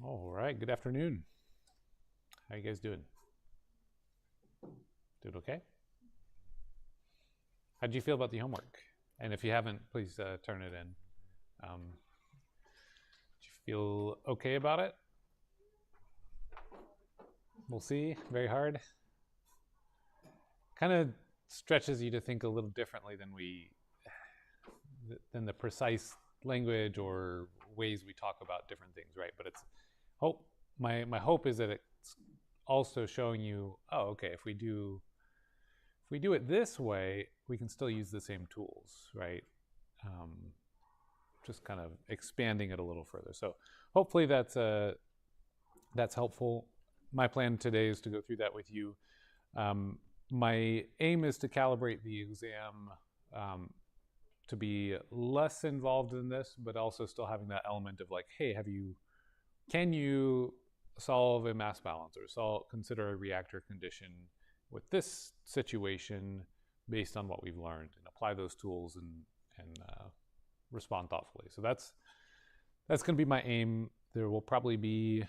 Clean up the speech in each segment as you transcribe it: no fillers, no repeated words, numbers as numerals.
All right, good afternoon. How you guys doing? Doing okay? How did you feel about the homework? And if you haven't, please turn it in. Did you feel okay about it? We'll see. Very hard. Kind of stretches you to think a little differently than the precise language or ways we talk about different things, right? But it's hope. My hope is that it's also showing you, oh, okay, if we do it this way, we can still use the same tools, right? Um, just kind of expanding it a little further. So hopefully that's helpful. My plan today is to go through that with you. My aim is to calibrate the exam um, to be less involved in this, but also still having that element of like, hey, can you solve a mass balance or consider a reactor condition with this situation based on what we've learned, and apply those tools and respond thoughtfully. So that's going to be my aim. There will probably be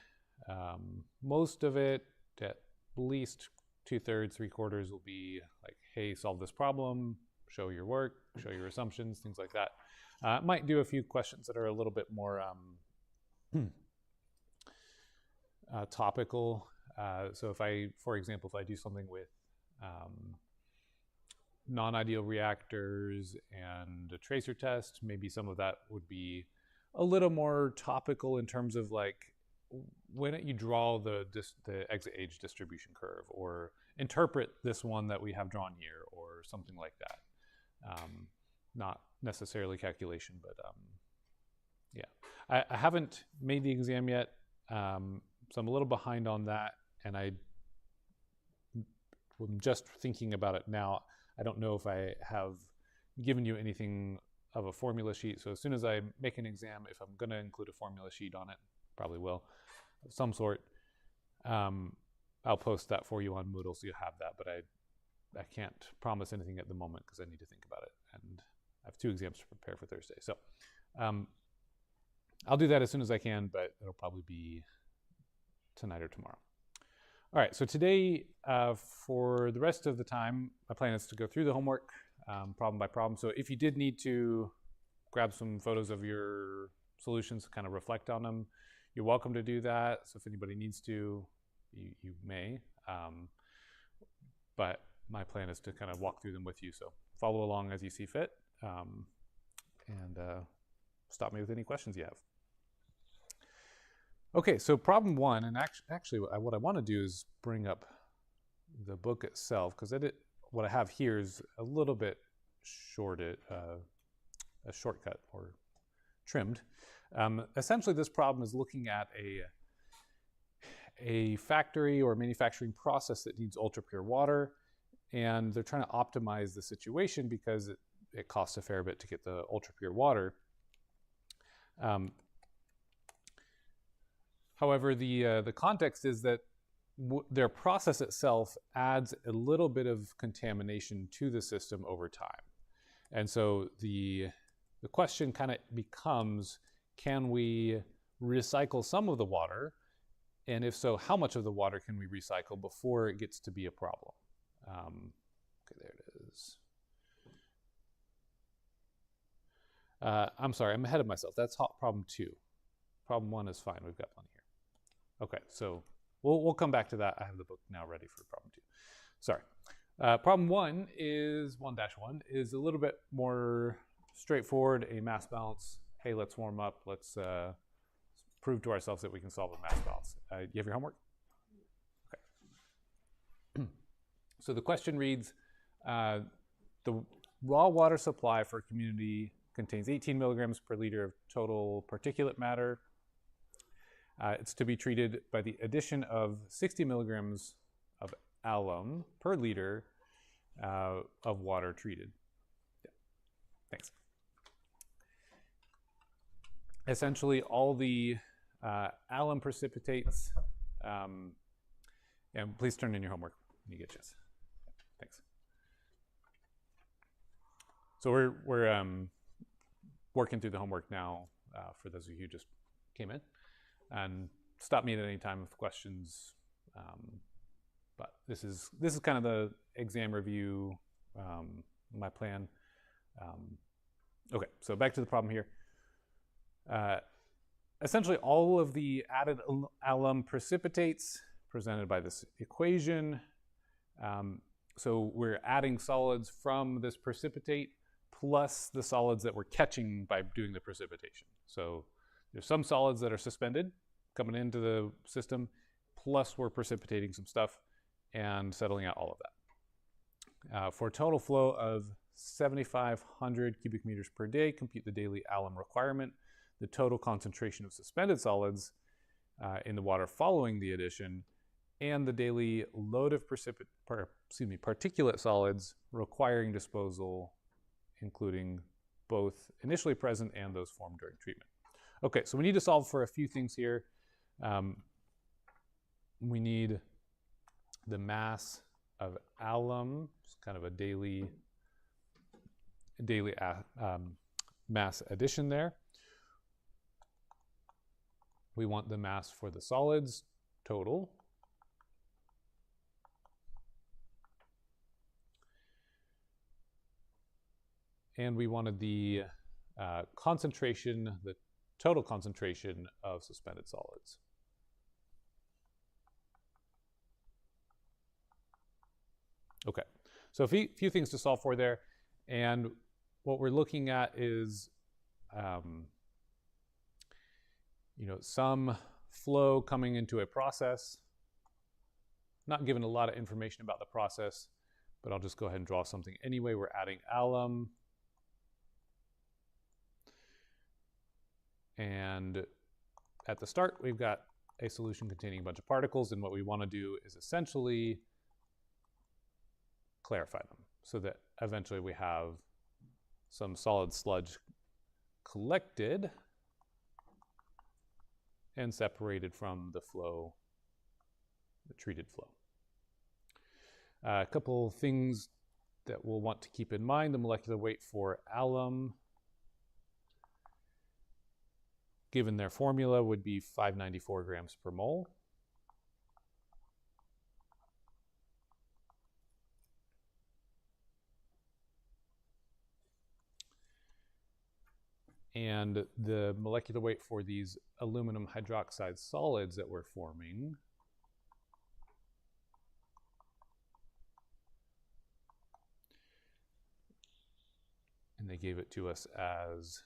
most of it, at least 2/3, 3/4 will be like, hey, solve this problem, show your work, show your assumptions, things like that. Might do a few questions that are a little bit more topical. So for example, if I do something with non-ideal reactors and a tracer test, maybe some of that would be a little more topical in terms of like, why don't you draw the exit age distribution curve, or interpret this one that we have drawn here, or something like that. Not necessarily calculation, but yeah. I haven't made the exam yet, so I'm a little behind on that, and I'm just thinking about it now. I don't know if I have given you anything of a formula sheet, so as soon as I make an exam, if I'm going to include a formula sheet on it, probably will, of some sort, I'll post that for you on Moodle so you have that, but I can't promise anything at the moment because I need to think about it, and I have 2 exams to prepare for Thursday. So I'll do that as soon as I can, but it'll probably be tonight or tomorrow. All right, so today, for the rest of the time, my plan is to go through the homework problem by problem. So if you did need to grab some photos of your solutions to kind of reflect on them, you're welcome to do that. So if anybody needs to, you may. But my plan is to kind of walk through them with you. So follow along as you see fit, and stop me with any questions you have. Okay, so problem 1, and actually what I want to do is bring up the book itself, because what I have here is a little bit shorted, a shortcut or trimmed. Essentially, this problem is looking at a factory or manufacturing process that needs ultra pure water, and they're trying to optimize the situation because it costs a fair bit to get the ultra pure water. However, the context is that their process itself adds a little bit of contamination to the system over time. And so the question kind of becomes, can we recycle some of the water? And if so, how much of the water can we recycle before it gets to be a problem? Okay, there it is. I'm sorry, I'm ahead of myself. That's problem 2. Problem 1 is fine. We've got plenty here. Okay, so we'll come back to that. I have the book now ready for problem 2. Sorry. Problem 1 is 1-1 is a little bit more straightforward, a mass balance. Hey, let's warm up. Let's prove to ourselves that we can solve a mass balance. You have your homework? Okay. So the question reads, the raw water supply for a community contains 18 milligrams per liter of total particulate matter. It's to be treated by the addition of 60 milligrams of alum per liter of water treated. Yeah. Thanks. Essentially, all the alum precipitates, and please turn in your homework when you get a chance. Thanks. So we're working through the homework now for those of you who just came in. And stop me at any time with questions. But this is kind of the exam review, my plan. Okay, so back to the problem here. Essentially, all of the added alum precipitates presented by this equation. So we're adding solids from this precipitate plus the solids that we're catching by doing the precipitation. So there's some solids that are suspended coming into the system, plus we're precipitating some stuff and settling out all of that. For a total flow of 7,500 cubic meters per day, compute the daily alum requirement, the total concentration of suspended solids in the water following the addition, and the daily load of particulate solids requiring disposal, including both initially present and those formed during treatment. Okay, so we need to solve for a few things here. We need the mass of alum, it's kind of a daily mass addition there. We want the mass for the solids total. And we wanted the concentration, the total concentration of suspended solids. Okay, so a few things to solve for there. And what we're looking at is some flow coming into a process. Not given a lot of information about the process, but I'll just go ahead and draw something anyway. We're adding alum. And at the start, we've got a solution containing a bunch of particles, and what we want to do is essentially clarify them so that eventually we have some solid sludge collected and separated from the flow, the treated flow. A couple things that we'll want to keep in mind: the molecular weight for alum, given their formula, would be 594 grams per mole. And the molecular weight for these aluminum hydroxide solids that we're forming and they gave it to us as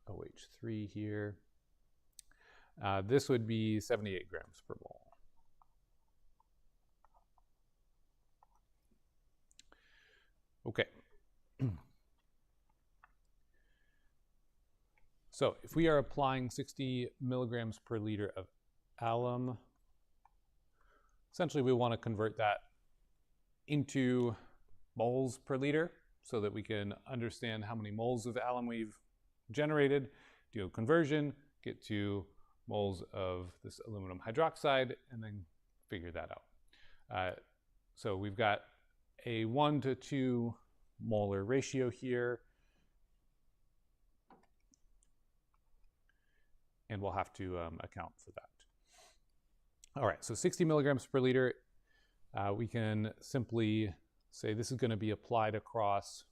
OH3 here. This would be 78 grams per mole. Okay. So if we are applying 60 milligrams per liter of alum, essentially we want to convert that into moles per liter so that we can understand how many moles of alum we've generated, do a conversion, get to moles of this aluminum hydroxide, and then figure that out. So we've got a 1 to 2 molar ratio here, and we'll have to account for that. All right, so 60 milligrams per liter, we can simply say this is going to be applied across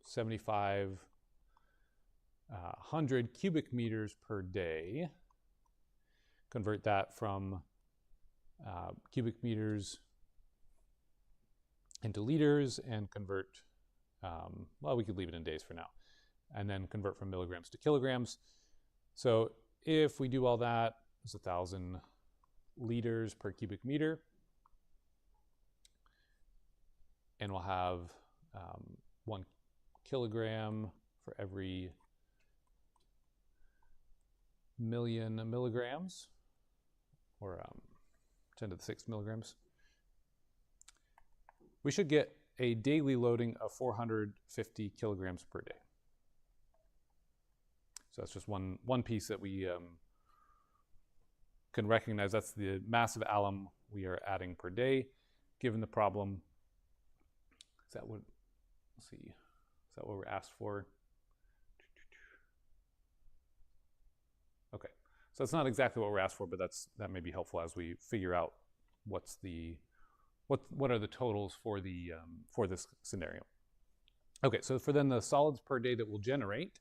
7,500 cubic meters per day. Convert that from cubic meters into liters and convert, well, we could leave it in days for now, and then convert from milligrams to kilograms. So if we do all that, it's 1,000 liters per cubic meter. And we'll have 1 kilogram for every million milligrams, or 10 to the 6th milligrams. We should get a daily loading of 450 kilograms per day. So that's just one piece that we can recognize. That's the mass of alum we are adding per day, given the problem. Is that what, let's see, is that what we're asked for? Okay, So it's not exactly what we're asked for, but that may be helpful as we figure out what are the totals for this scenario. Okay, so for then the solids per day that we'll generate,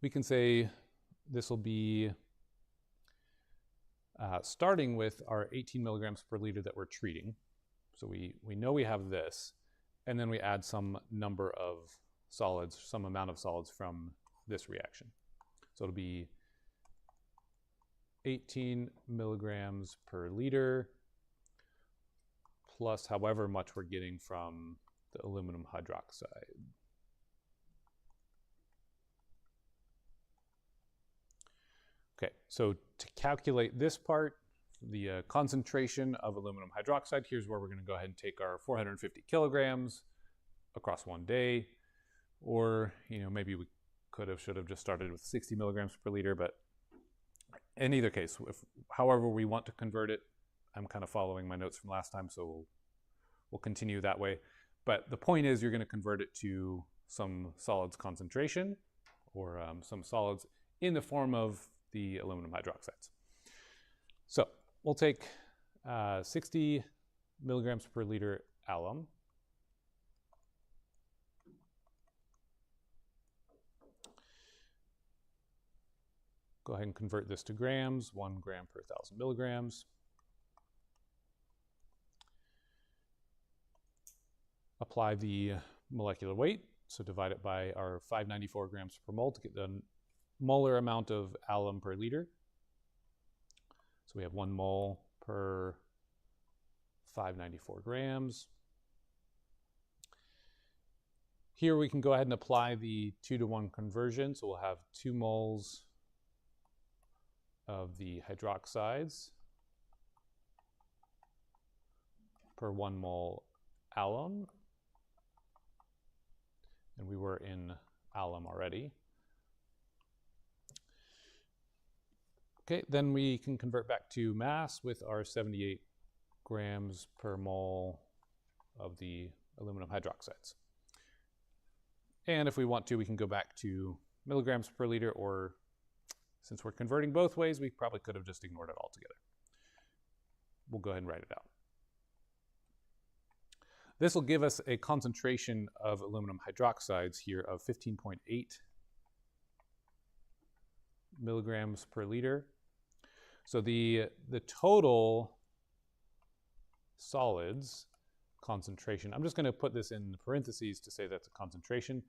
we can say this will be starting with our 18 milligrams per liter that we're treating. So we know we have this, and then we add some number of solids, some amount of solids from this reaction. So it'll be 18 milligrams per liter plus however much we're getting from the aluminum hydroxide. Okay, so to calculate this part, the concentration of aluminum hydroxide, here's where we're going to go ahead and take our 450 kilograms across one day, or maybe we should have just started with 60 milligrams per liter, but in either case, however we want to convert it, I'm kind of following my notes from last time, so we'll continue that way. But the point is you're going to convert it to some solids concentration, or some solids in the form of the aluminum hydroxides. So we'll take 60 milligrams per liter alum. Go ahead and convert this to grams, 1 gram per 1,000 milligrams. Apply the molecular weight, so divide it by our 594 grams per mole to get the molar amount of alum per liter. So we have 1 mole per 594 grams. Here we can go ahead and apply the 2-to-1 conversion, so we'll have 2 moles of the hydroxides per 1 mole alum. And we were in alum already. Okay, then we can convert back to mass with our 78 grams per mole of the aluminum hydroxides. And if we want to, we can go back to milligrams per liter, or since we're converting both ways, we probably could have just ignored it altogether. We'll go ahead and write it out. This will give us a concentration of aluminum hydroxides here of 15.8 milligrams per liter. So the total solids concentration, I'm just going to put this in parentheses to say that's a concentration,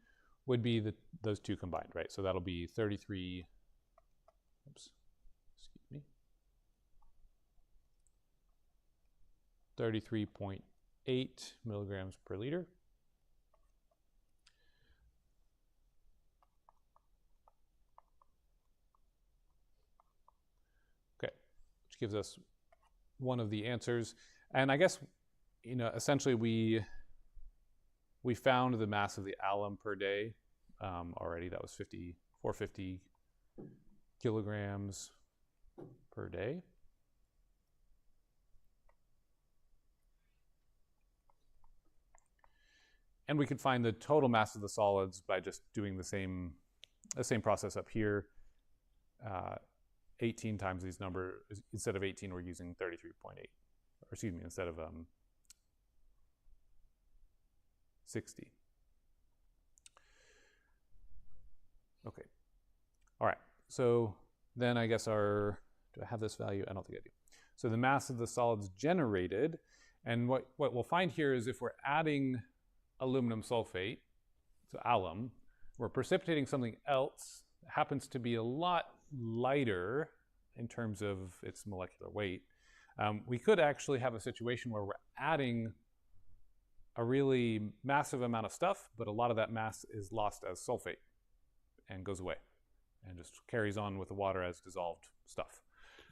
would be those two combined, right? So that'll be 33.8 milligrams per liter. Okay, which gives us one of the answers. And I guess, essentially we found the mass of the alum per day already. That was 450 kilograms per day. And we could find the total mass of the solids by just doing the same process up here. 18 times these numbers, instead of 18, we're using 33.8. Or excuse me, instead of 60. Okay. All right. So then I guess do I have this value? I don't think I do. So the mass of the solids generated, and what we'll find here is if we're adding aluminum sulfate, so alum, we're precipitating something else that happens to be a lot lighter in terms of its molecular weight. We could actually have a situation where we're adding a really massive amount of stuff, but a lot of that mass is lost as sulfate and goes away and just carries on with the water as dissolved stuff.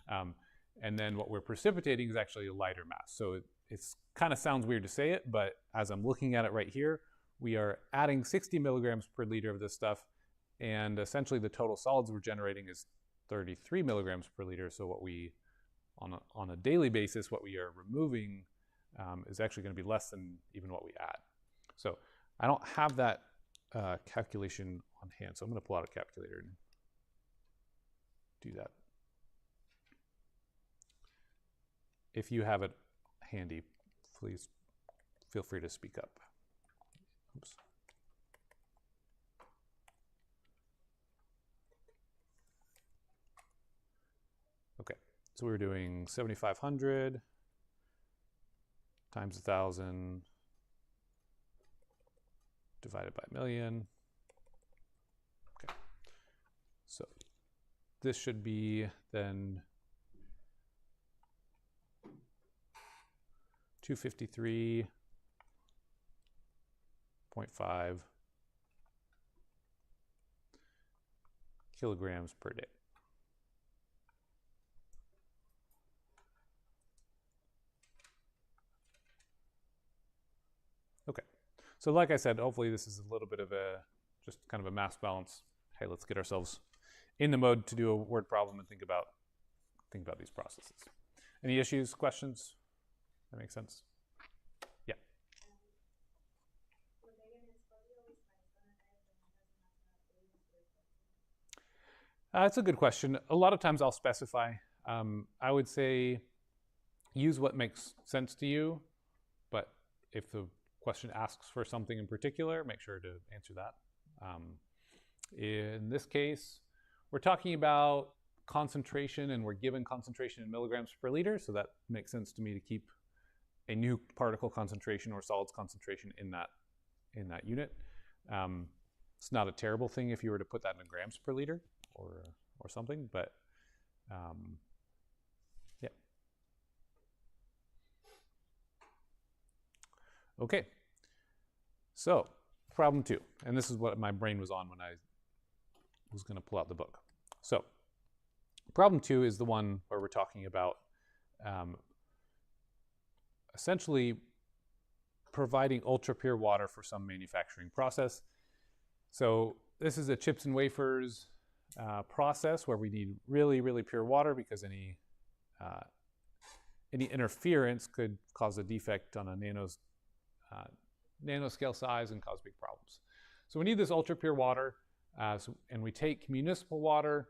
And then what we're precipitating is actually a lighter mass. So it's kind of sounds weird to say it, but as I'm looking at it right here, we are adding 60 milligrams per liter of this stuff, and essentially the total solids we're generating is 33 milligrams per liter. So what we, on a daily basis, what we are removing is actually going to be less than even what we add. So I don't have that calculation on hand, so I'm going to pull out a calculator and do that. If you have it handy, please feel free to speak up. Oops. Okay, so we were doing 7,500 times 1,000 divided by a million. Okay, so this should be then 253.5 kilograms per day. Okay, so like I said, hopefully this is a little bit of a, just kind of a mass balance. Hey, let's get ourselves in the mode to do a word problem and think about these processes. Any issues, questions? That makes sense? Yeah. It's a good question. A lot of times I'll specify. I would say use what makes sense to you, but if the question asks for something in particular, make sure to answer that. In this case, we're talking about concentration, and we're given concentration in milligrams per liter, so that makes sense to me to keep a new particle concentration or solids concentration in that unit. It's not a terrible thing if you were to put that in grams per liter or something, but yeah. Okay, so problem 2, and this is what my brain was on when I was going to pull out the book. So problem 2 is the one where we're talking about essentially providing ultra pure water for some manufacturing process. So this is a chips and wafers process where we need really, really pure water, because any interference could cause a defect on a nanoscale size and cause big problems. So we need this ultra pure water, and we take municipal water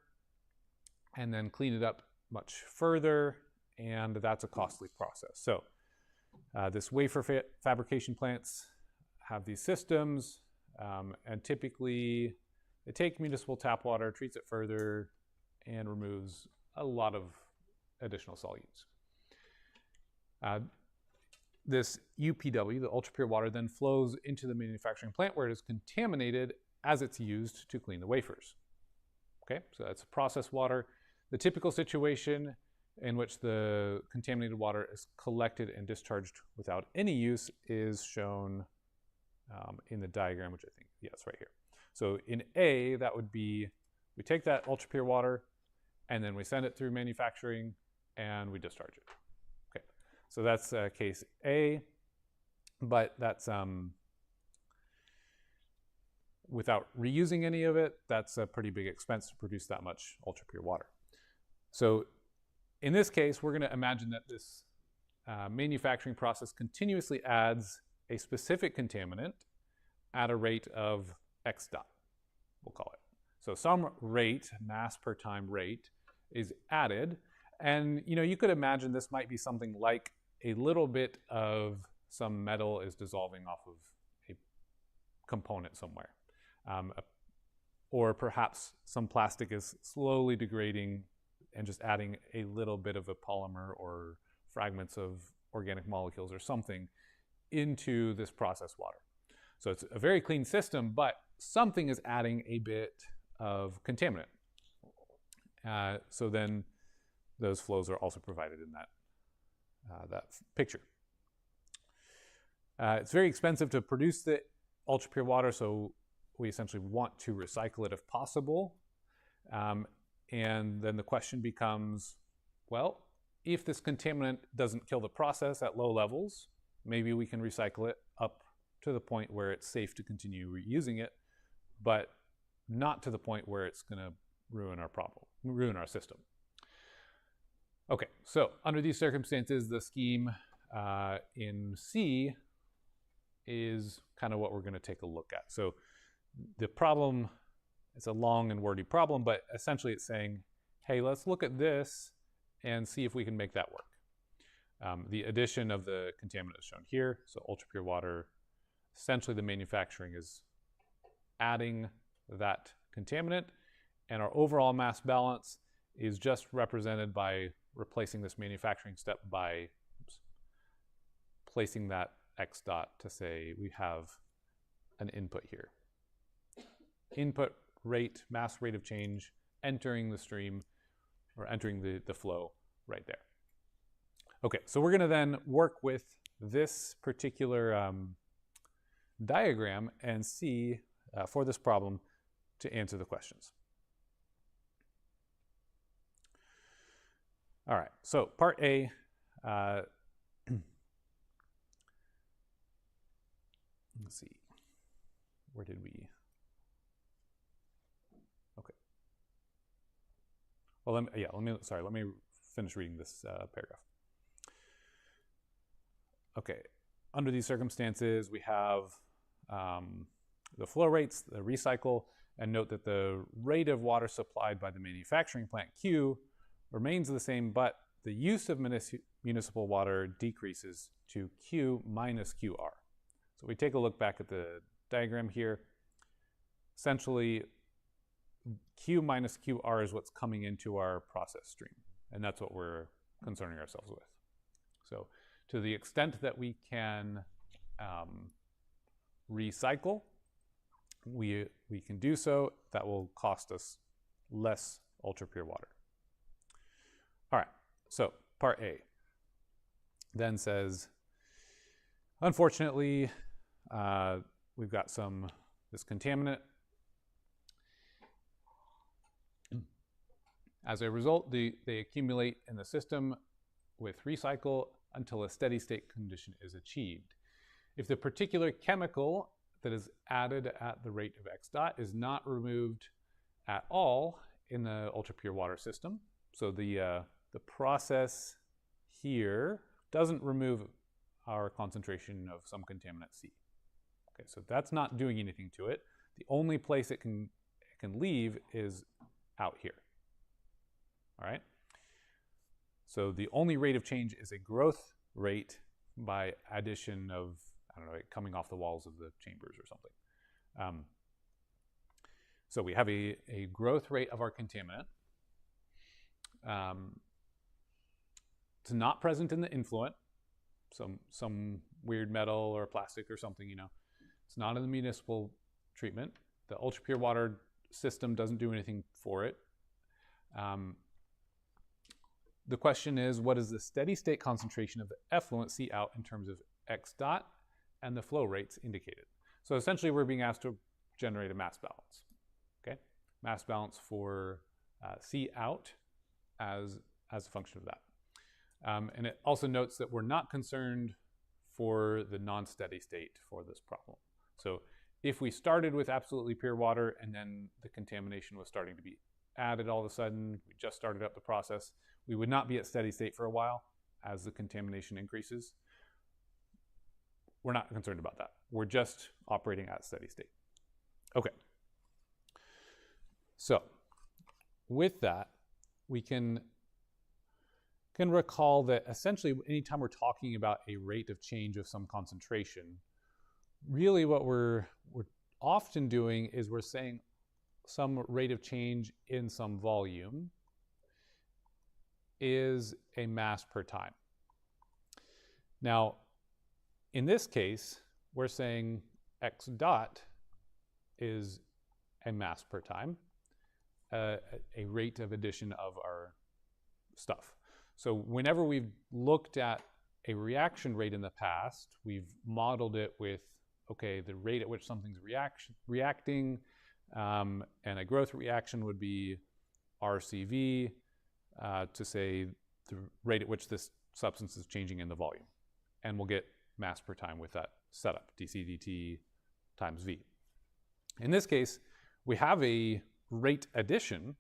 and then clean it up much further, and that's a costly process. So this wafer fabrication plants have these systems, and typically they take municipal tap water, treats it further, and removes a lot of additional solutes. This UPW, the ultra pure water, then flows into the manufacturing plant where it is contaminated as it's used to clean the wafers. Okay, so that's process water. The typical situation in which the contaminated water is collected and discharged without any use is shown in the diagram, which I think, yeah, it's right here. So in A, that would be, we take that ultra pure water and then we send it through manufacturing and we discharge it. Okay, so that's case A, but that's without reusing any of it, that's a pretty big expense to produce that much ultra pure water. So in this case, we're going to imagine that this manufacturing process continuously adds a specific contaminant at a rate of X dot, we'll call it. So some rate, mass per time rate, is added. And you could imagine this might be something like a little bit of some metal is dissolving off of a component somewhere. Or perhaps some plastic is slowly degrading and just adding a little bit of a polymer or fragments of organic molecules or something into this processed water. So it's a very clean system, but something is adding a bit of contaminant. So then those flows are also provided in that picture. It's very expensive to produce the ultra pure water, so we essentially want to recycle it if possible. And then the question becomes, well, if this contaminant doesn't kill the process at low levels, maybe we can recycle it up to the point where it's safe to continue reusing it, but not to the point where it's going to ruin our system. Okay, so under these circumstances, the scheme in C is kind of what we're going to take a look at. So the problem, it's a long and wordy problem, but essentially it's saying, hey, let's look at this and see if we can make that work. The addition of the contaminant is shown here. So ultra-pure water, essentially the manufacturing is adding that contaminant, and our overall mass balance is just represented by replacing this manufacturing step by placing that x dot to say we have an input here. Input rate, mass rate of change, entering the stream, or entering the flow right there. Okay, so we're going to then work with this particular diagram and see for this problem to answer the questions. All right, so part A, let's see, where did we, okay. Well, let me finish reading this paragraph. Okay, under these circumstances, we have the flow rates, the recycle, and note that the rate of water supplied by the manufacturing plant Q remains the same, but the use of municipal water decreases to Q minus QR. So we take a look back at the diagram here. Essentially, Q minus QR is what's coming into our process stream, and that's what we're concerning ourselves with. So to the extent that we can recycle, we can do so. That will cost us less ultra-pure water. All right, so part A then says, unfortunately, we've got this contaminant. As a result, they accumulate in the system with recycle until a steady state condition is achieved. If the particular chemical that is added at the rate of x dot is not removed at all in the ultra-pure water system, so the process here doesn't remove our concentration of some contaminant C. Okay, so that's not doing anything to it. The only place it can leave is out here. All right? So the only rate of change is a growth rate by addition of, I don't know, coming off the walls of the chambers or something. So we have a growth rate of our contaminant. It's not present in the influent, some weird metal or plastic or something, you know. It's not in the municipal treatment. The ultra-pure water system doesn't do anything for it. The question is, what is the steady state concentration of the effluent C out in terms of x dot and the flow rates indicated? So essentially we're being asked to generate a mass balance, okay? Mass balance for C out as a function of that. And it also notes that we're not concerned for the non-steady state for this problem. So if we started with absolutely pure water and then the contamination was starting to be added all of a sudden, we just started up the process, we would not be at steady state for a while as the contamination increases. We're not concerned about that. We're just operating at steady state. Okay. So with that, we can recall that essentially anytime we're talking about a rate of change of some concentration, really what we're often doing is we're saying some rate of change in some volume is a mass per time. Now, in this case, we're saying x dot is a mass per time, a rate of addition of our stuff. So whenever we've looked at a reaction rate in the past, we've modeled it with, okay, the rate at which something's reacting, and a growth reaction would be RCV, to say the rate at which this substance is changing in the volume. And we'll get mass per time with that setup, dc dt times V. In this case, we have a rate addition,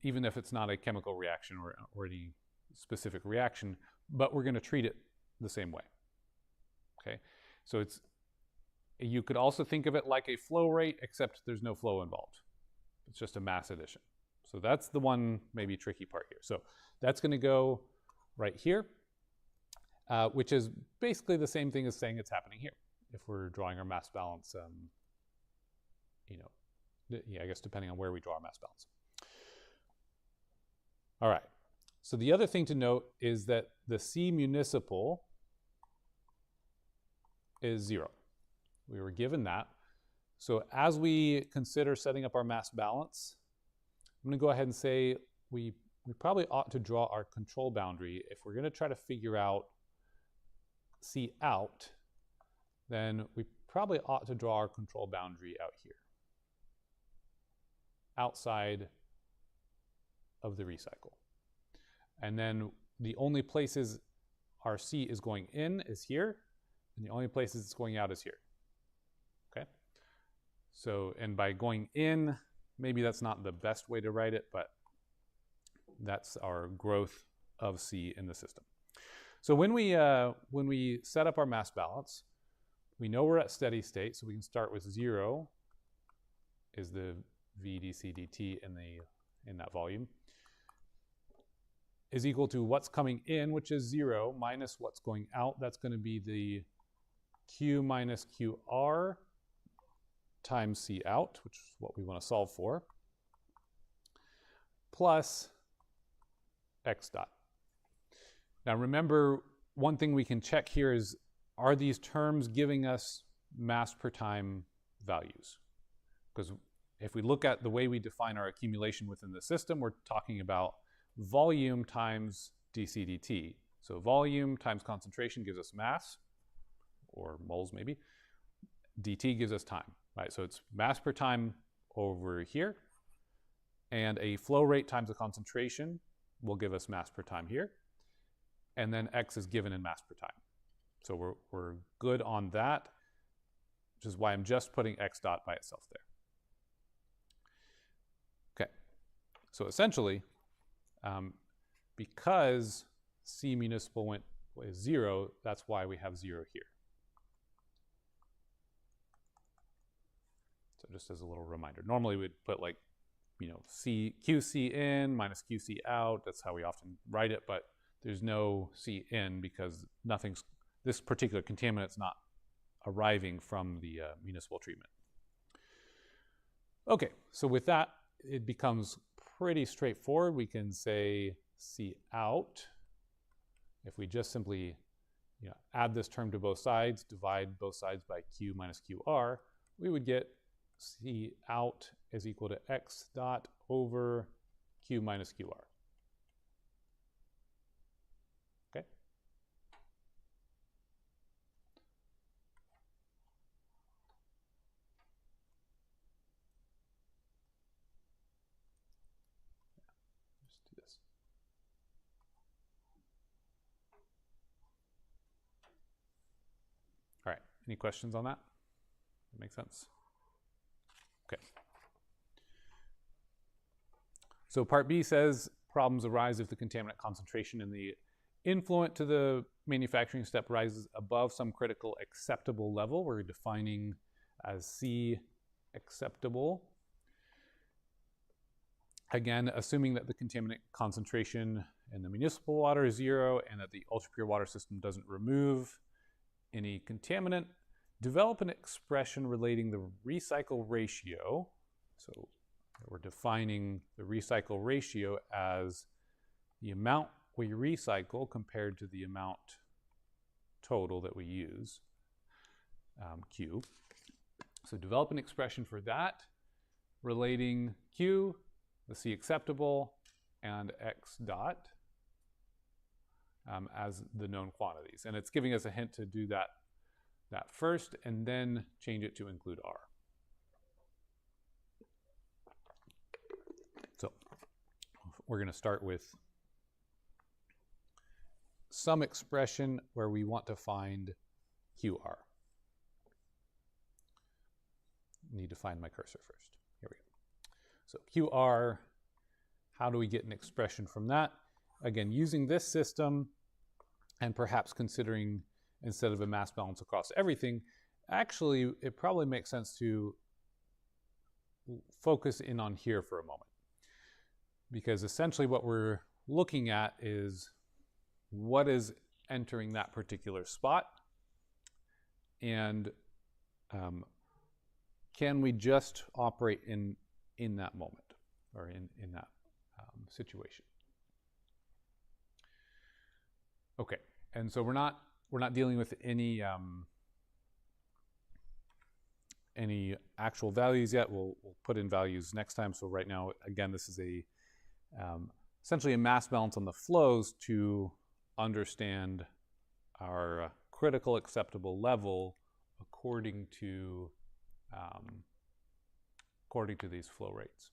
even if it's not a chemical reaction or any specific reaction, but we're going to treat it the same way. Okay, so you could also think of it like a flow rate, except there's no flow involved. It's just a mass addition. So that's the one maybe tricky part here. So that's going to go right here, which is basically the same thing as saying it's happening here. If we're drawing our mass balance, I guess depending on where we draw our mass balance. All right. So the other thing to note is that the C municipal is 0. We were given that. So as we consider setting up our mass balance, I'm going to go ahead and say we probably ought to draw our control boundary. If we're going to try to figure out C out, then we probably ought to draw our control boundary out here, outside of the recycle. And then the only places our C is going in is here, and the only places it's going out is here. Okay? So, and by going in, maybe that's not the best way to write it, but that's our growth of C in the system. So when we set up our mass balance, we know we're at steady state, so we can start with 0 is the V dc dt in that volume, is equal to what's coming in, which is 0, minus what's going out. That's going to be the Q minus QR times C out, which is what we want to solve for, plus X dot. Now remember, one thing we can check here is, are these terms giving us mass per time values? Because if we look at the way we define our accumulation within the system, we're talking about volume times dc dt. So volume times concentration gives us mass, or moles maybe. dt gives us time, right? So it's mass per time over here, and a flow rate times the concentration will give us mass per time here, and then X is given in mass per time. So we're good on that, which is why I'm just putting X dot by itself there. Okay, so essentially, because C municipal went with 0, that's why we have 0 here. So just as a little reminder, normally we'd put like, QC in minus QC out. That's how we often write it, but there's no C in because this particular contaminant's not arriving from the municipal treatment. Okay, so with that, it becomes pretty straightforward. We can say C out. If we just simply add this term to both sides, divide both sides by Q minus QR, we would get C out is equal to X dot over Q minus QR. Okay? Just do this. All right, any questions on that? That make sense? Okay. So part B says problems arise if the contaminant concentration in the influent to the manufacturing step rises above some critical acceptable level. We're defining as C acceptable. Again, assuming that the contaminant concentration in the municipal water is 0 and that the ultrapure water system doesn't remove any contaminant, develop an expression relating the recycle ratio. So we're defining the recycle ratio as the amount we recycle compared to the amount total that we use, Q. So develop an expression for that relating Q, the C acceptable, and X dot as the known quantities. And it's giving us a hint to do that first and then change it to include R. So we're going to start with some expression where we want to find QR. Need to find my cursor first. Here we go. So QR, how do we get an expression from that? Again, using this system, and perhaps considering, instead of a mass balance across everything, actually it probably makes sense to focus in on here for a moment. Because essentially what we're looking at is what is entering that particular spot, and can we just operate in that moment, or in that situation. Okay, and so we're not dealing with any actual values yet. We'll put in values next time. So right now, again, this is a essentially a mass balance on the flows to understand our critical acceptable level according to these flow rates.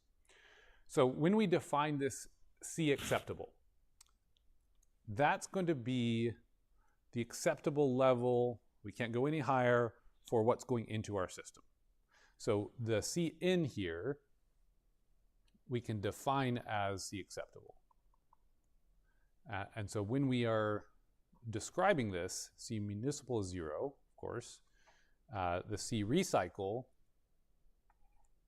So when we define this C acceptable, that's going to be the acceptable level. We can't go any higher for what's going into our system. So the C in here, we can define as C acceptable. And so when we are describing this, C municipal is 0, of course. The C recycle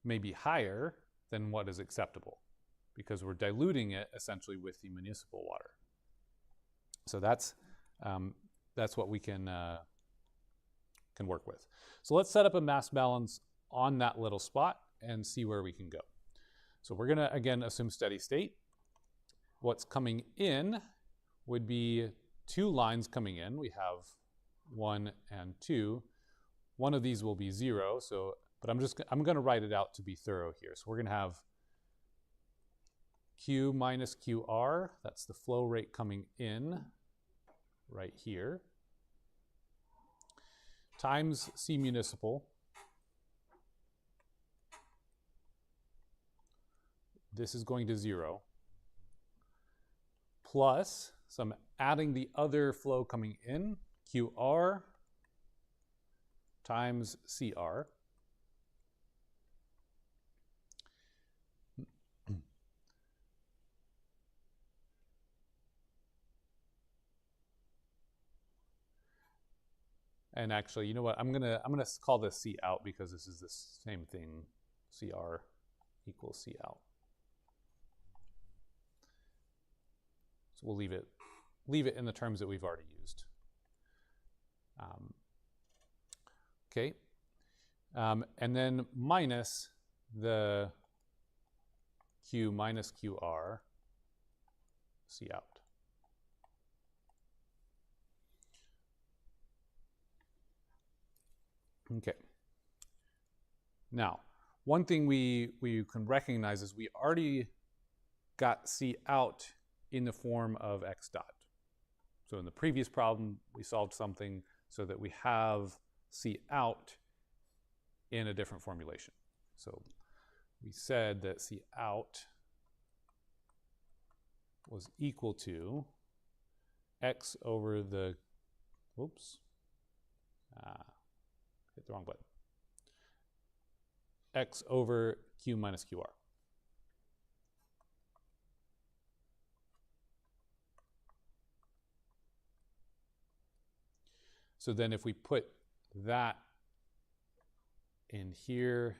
may be higher than what is acceptable because we're diluting it essentially with the municipal water. So that's what we can work with. So let's set up a mass balance on that little spot and see where we can go. So we're going to, again, assume steady state. What's coming in would be 2 lines coming in. We have 1 and 2. One of these will be 0, but I'm going to write it out to be thorough here. So we're going to have Q minus QR, that's the flow rate coming in right here, times C municipal. This is going to 0, plus, so I'm adding the other flow coming in, QR times CR. And actually, you know what? I'm gonna call this C out because this is the same thing. CR equals C out. So we'll leave it in the terms that we've already used. Okay, and then minus the Q minus QR C out. Okay. Now, one thing we can recognize is we already got C out in the form of X dot. So in the previous problem, we solved something so that we have C out in a different formulation. So we said that C out was equal to X over the, whoops, hit the wrong button. X over Q minus QR. So then if we put that in here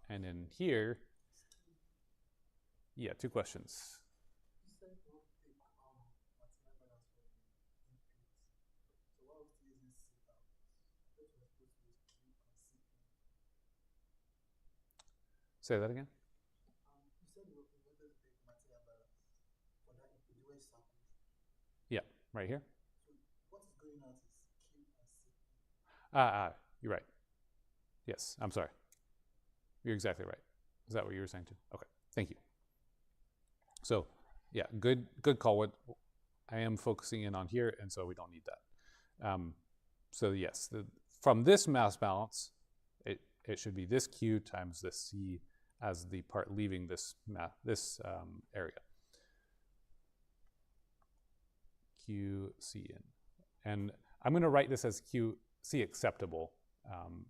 and in here, yeah, 2 questions. Say that again. You said you wanted to take material balance for that individual sample. Yeah, right here. So what is going out is Q and C. You're right. Yes, I'm sorry. You're exactly right. Is that what you were saying too? Okay, thank you. So, yeah, good call. What I am focusing in on here, and so we don't need that. So yes, from this mass balance, it should be this Q times this C as the part leaving this area. Q C in, and I'm going to write this as Q C acceptable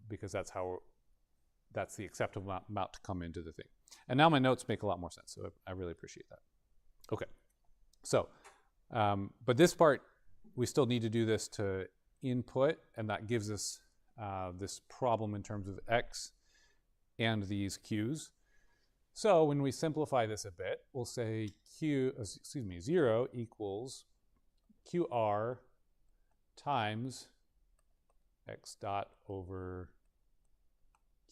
because that's the acceptable amount to come into the thing. And now my notes make a lot more sense, so I really appreciate that. Okay, so but this part we still need to do this to input, and that gives us this problem in terms of x and these q's. So when we simplify this a bit, we'll say 0 equals qr times x dot over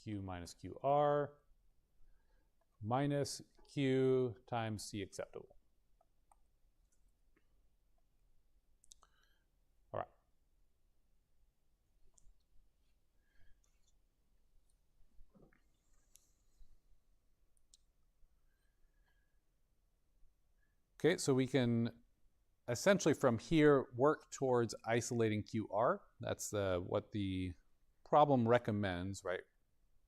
q minus qr minus q times c acceptable. All right. Okay, so we can essentially from here work towards isolating QR. That's what the problem recommends, right?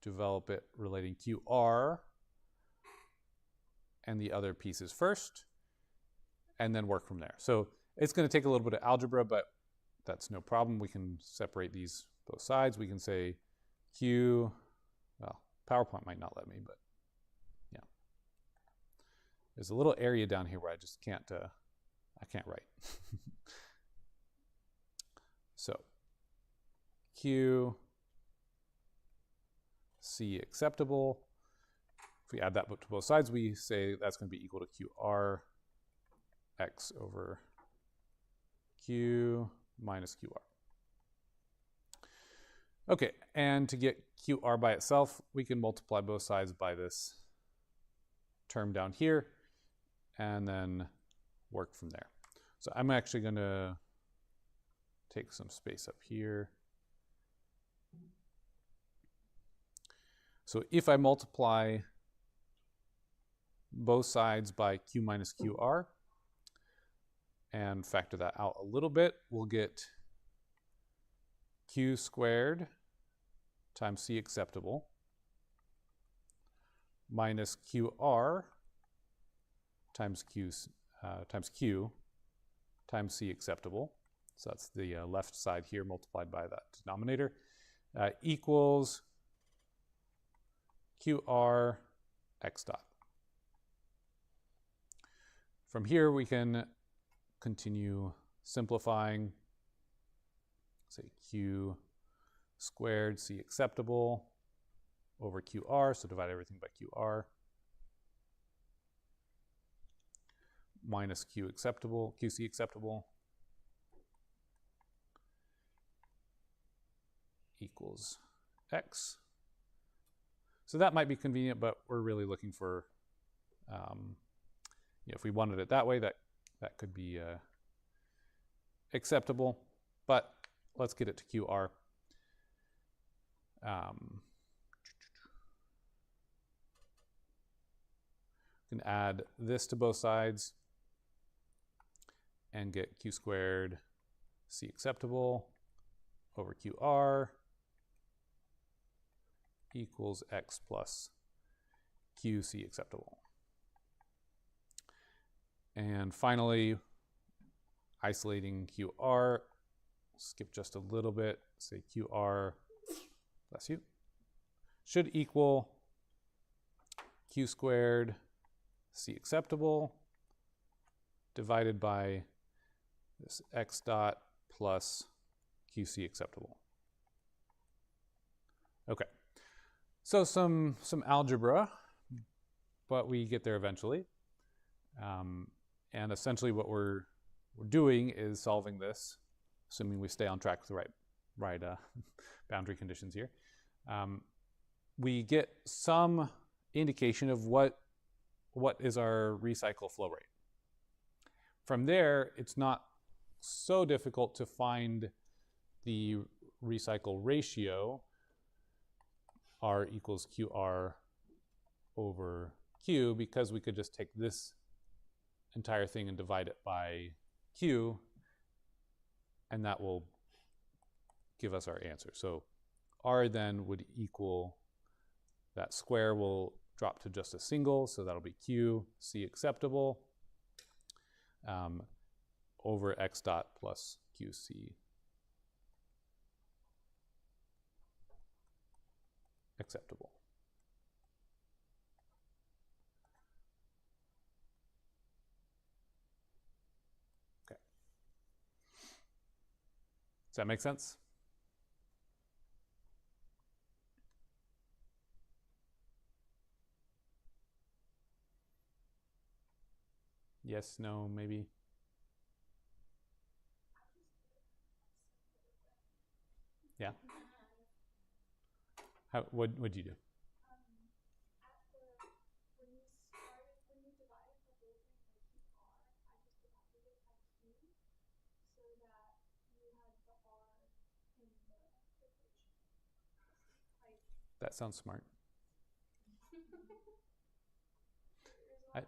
Develop it relating QR and the other pieces first, and then work from there. So it's going to take a little bit of algebra, but that's no problem. We can separate these both sides. We can say Q, well, PowerPoint might not let me, but yeah. There's a little area down here where I just can't, I can't write. So Q, C acceptable. If we add that to both sides, we say that's going to be equal to QR x over Q minus QR. Okay, and to get QR by itself, we can multiply both sides by this term down here and then work from there. So I'm actually going to take some space up here. So if I multiply both sides by Q minus QR and factor that out a little bit, we'll get Q squared times C acceptable minus QR times Q times C acceptable. So that's the left side here multiplied by that denominator equals QR x dot. From here we can continue simplifying. Say Q squared C acceptable over QR, so divide everything by QR, minus Q acceptable, QC acceptable equals X. So that might be convenient, but we're really looking for, if we wanted it that way, that could be acceptable, but let's get it to QR. We can add this to both sides and get Q squared C acceptable over QR equals X plus QC acceptable. And finally, isolating QR, skip just a little bit, say QR, bless you, should equal Q squared C acceptable divided by this X dot plus QC acceptable. Okay, so some algebra, but we get there eventually. And essentially what we're doing is solving this, assuming we stay on track with the right boundary conditions here. We get some indication of what is our recycle flow rate. From there, it's not so difficult to find the recycle ratio, R equals QR over Q, because we could just take this entire thing and divide it by Q, and that will give us our answer. So R then would equal, that square will drop to just a single, so that'll be Q, C acceptable, over X dot plus QC acceptable. Okay. Does that make sense? Yes, no, maybe. Yeah. What would you do? That sounds smart. I,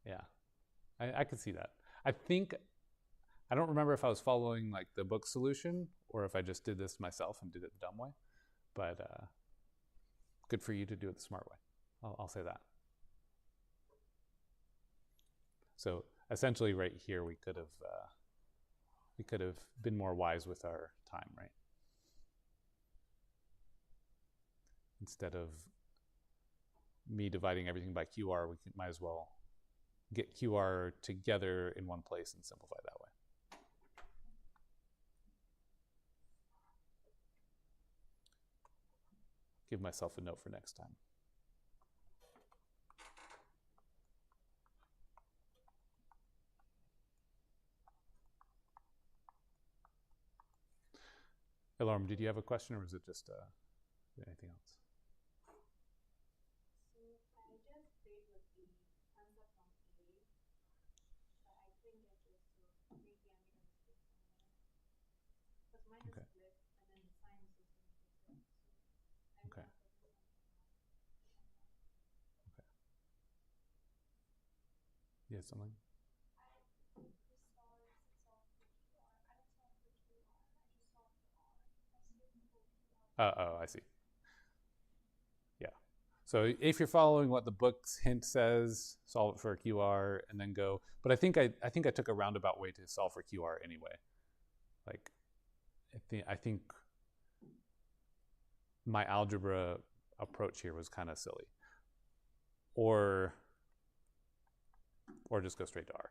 yeah, I could see that. I think I don't remember if I was following like the book solution or if I just did this myself and did it the dumb way. But good for you to do it the smart way. I'll say that. So essentially, right here, we could have been more wise with our time, right? Instead of me dividing everything by QR, we might as well get QR together in one place and simplify that way. Give myself a note for next time. Alarm, did you have a question or was it just anything else? Okay. Okay. Okay. Yeah, something. Oh, I see. Yeah. So if you're following what the book's hint says, solve it for a QR and then go. But I think I took a roundabout way to solve for QR anyway. Like I think my algebra approach here was kind of silly. Or just go straight to R.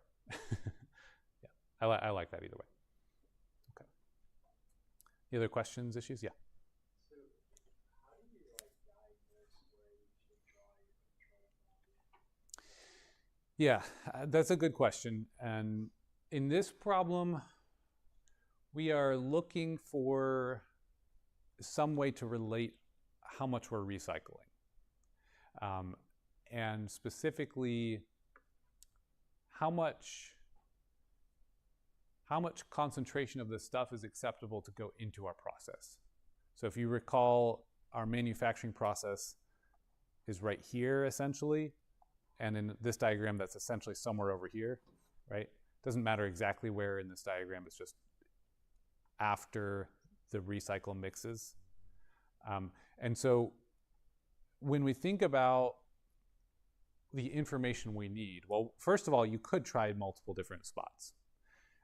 Yeah. I like that either way. Okay. Any other questions, issues? Yeah. Yeah, that's a good question. And in this problem, we are looking for some way to relate how much we're recycling. And specifically, how much concentration of this stuff is acceptable to go into our process. So if you recall, our manufacturing process is right here, essentially. And in this diagram, that's essentially somewhere over here, right? Doesn't matter exactly where in this diagram, it's just after the recycle mixes. And so when we think about the information we need, well, first of all, you could try multiple different spots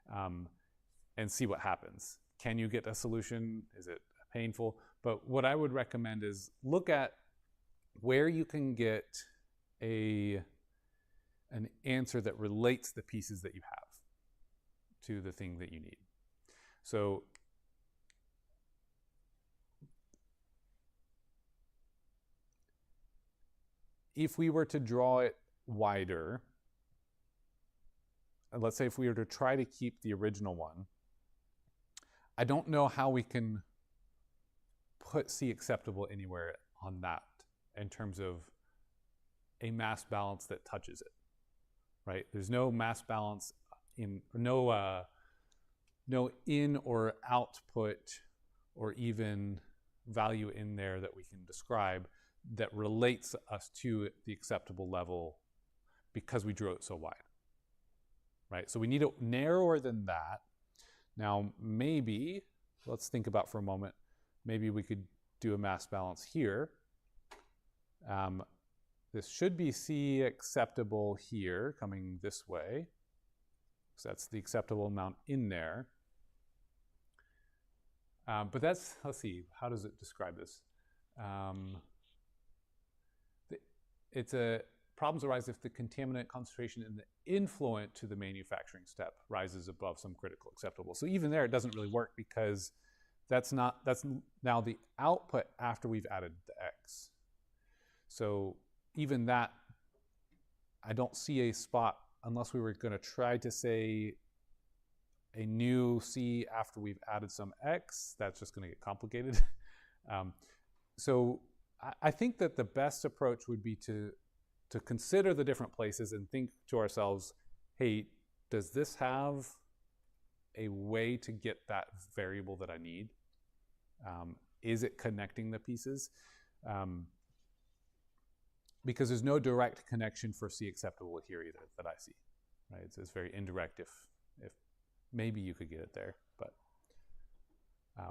and see what happens. Can you get a solution? Is it painful? But what I would recommend is look at where you can get an answer that relates the pieces that you have to the thing that you need. So if we were to draw it wider, let's say if we were to try to keep the original one, I don't know how we can put C acceptable anywhere on that in terms of a mass balance that touches it, right? There's no mass balance in, no in or output or even value in there that we can describe that relates us to the acceptable level because we drew it so wide, right? So we need it narrower than that. Now, maybe, let's think about for a moment, maybe we could do a mass balance here. This should be C acceptable here, coming this way. So that's the acceptable amount in there. But that's, let's see, how does it describe this? It's a problems arise if the contaminant concentration in the influent to the manufacturing step rises above some critical acceptable. So even there, it doesn't really work because that's now the output after we've added the X. So even that, I don't see a spot unless we were going to try to say a new C after we've added some X. That's just going to get complicated. So I think that the best approach would be to consider the different places and think to ourselves, hey, does this have a way to get that variable that I need? Is it connecting the pieces? Because there's no direct connection for C acceptable here either that I see, right? It's very indirect if maybe you could get it there, but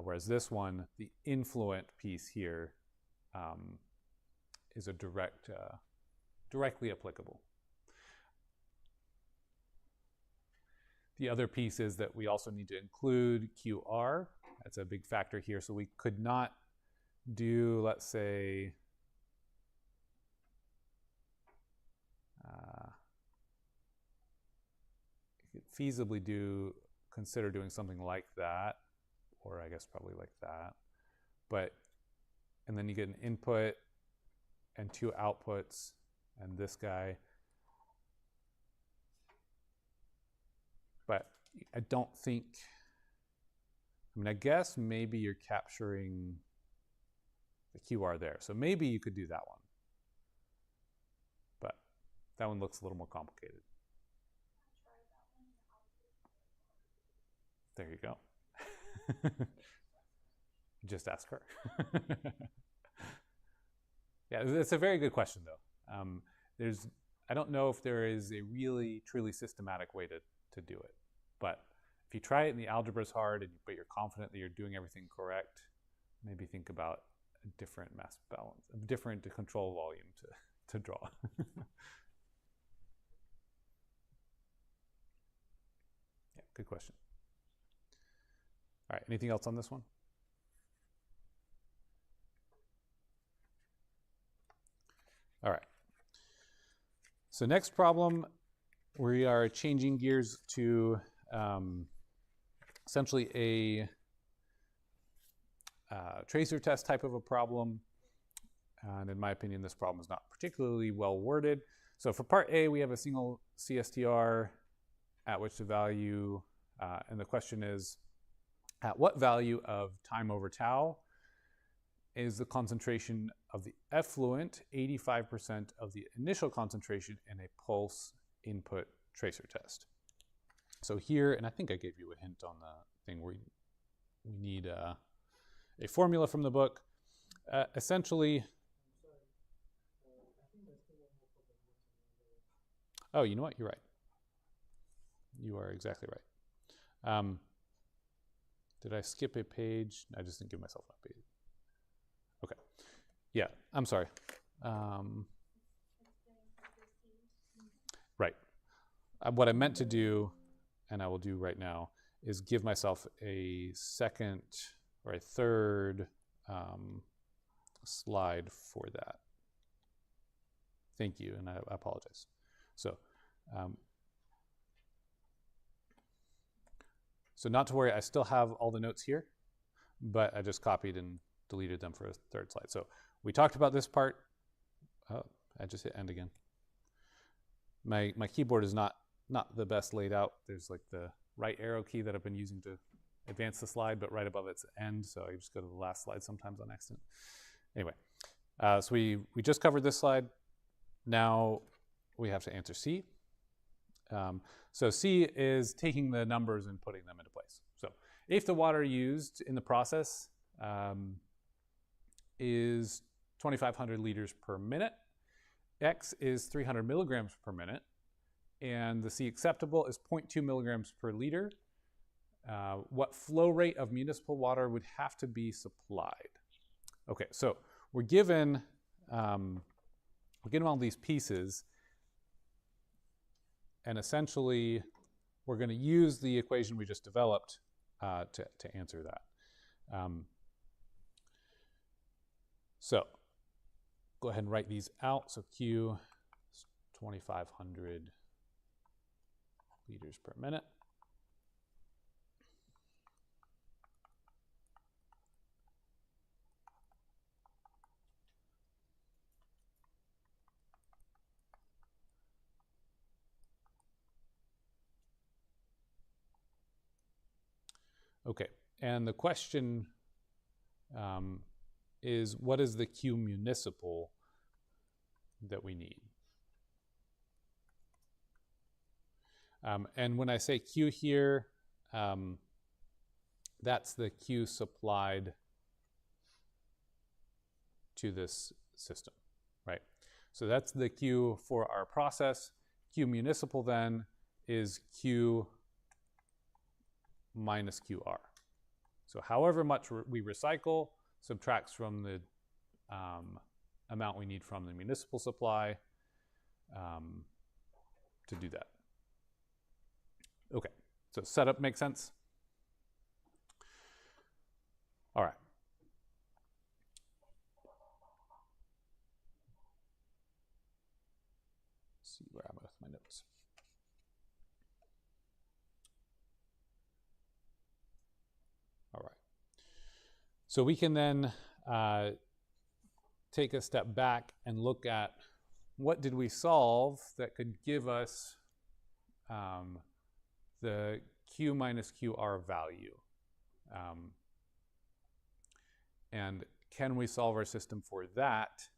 whereas this one, the influent piece here is a directly applicable. The other piece is that we also need to include QR. That's a big factor here. So we could not do, let's say, you could feasibly consider doing something like that, or I guess probably like that. And then you get an input and two outputs, and this guy. But I don't think, I guess maybe you're capturing the QR there. So maybe you could do that one. But that one looks a little more complicated. There you go. Just ask her. Yeah, it's a very good question, though. I don't know if there is a really, truly systematic way to do it. But if you try it and the algebra is hard, but you're confident that you're doing everything correct, maybe think about a different mass balance, a different control volume to draw. Yeah, good question. All right, anything else on this one? All right. So next problem, we are changing gears to essentially a tracer test type of a problem. And in my opinion, this problem is not particularly well worded. So for part A, we have a single CSTR at which the value, and the question is, at what value of time over tau is the concentration of the effluent 85% of the initial concentration in a pulse input tracer test? So here, and I think I gave you a hint on the thing where we need a formula from the book. Essentially, oh, you know what? You're right. You are exactly right. Did I skip a page? I just didn't give myself enough page. Okay. Yeah, I'm sorry. Right. What I meant to do, and I will do right now, is give myself a second or a third slide for that. Thank you, and I apologize. So not to worry, I still have all the notes here, but I just copied and deleted them for a third slide. So we talked about this part. Oh, I just hit end again. My keyboard is not the best laid out. There's like the right arrow key that I've been using to advance the slide, but right above it's end, so I just go to the last slide sometimes on accident. Anyway, so we just covered this slide. Now we have to answer C. So C is taking the numbers and putting them into place. So if the water used in the process is 2,500 liters per minute, X is 300 milligrams per minute, and the C acceptable is 0.2 milligrams per liter, what flow rate of municipal water would have to be supplied? Okay, so we're given all these pieces, and essentially, we're going to use the equation we just developed to answer that. So go ahead and write these out. So Q 2,500 liters per minute. Okay, and the question is, what is the Q municipal that we need? And when I say Q here, that's the Q supplied to this system, right? So that's the Q for our process. Q municipal then is Q minus QR. So however much we recycle subtracts from the amount we need from the municipal supply to do that. Okay, so setup makes sense? All right. Let's see where I'm with my notes. All right. So we can then take a step back and look at what did we solve that could give us the Q minus QR value. And can we solve our system for that?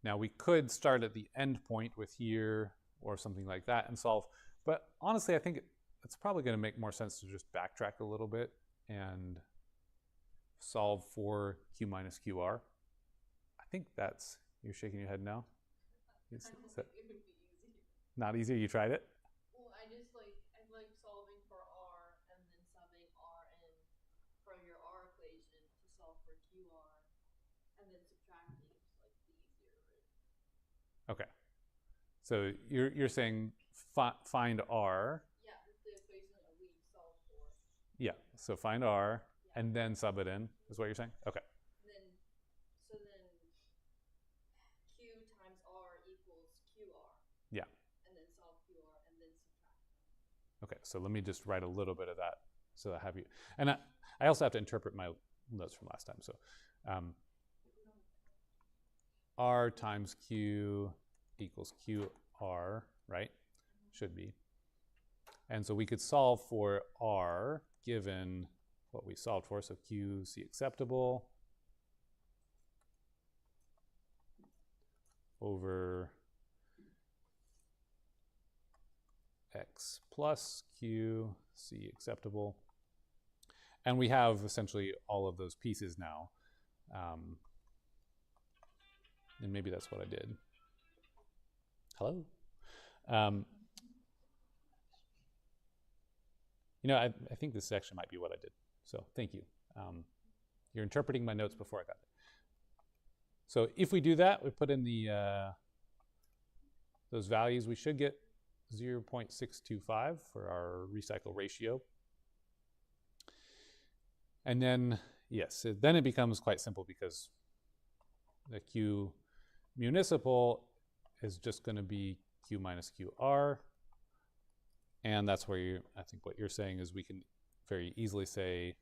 Now we could start at the end point with here or something like that and solve, but honestly I think it's probably going to make more sense to just backtrack a little bit and solve for Q minus QR. I think that's, you're shaking your head no? I don't think it would be easy. Not easier, you tried it? Well, I like solving for R and then subbing R in from your R equation to solve for QR and then subtracting is like the easier route. Okay. So you're saying find R. Yeah, the equation that we solved for. Yeah, so find R Yeah. and then sub it in, is what you're saying? Okay. So then Q times R equals QR. Yeah. And then solve QR and then subtract. Okay, so let me just write a little bit of that so I have you. And I also have to interpret my notes from last time. So R times Q equals QR, right? Should be. And so we could solve for R given what we solved for. So QC acceptable over X plus QC acceptable. And we have essentially all of those pieces now. And maybe that's what I did. Hello? You know, I think this section might be what I did. So thank you. You're interpreting my notes before I got there. So if we do that, we put in the those values, we should get 0.625 for our recycle ratio. And then, yes, then it becomes quite simple because the Q municipal is just going to be Q minus QR. And that's where I think what you're saying is we can very easily say,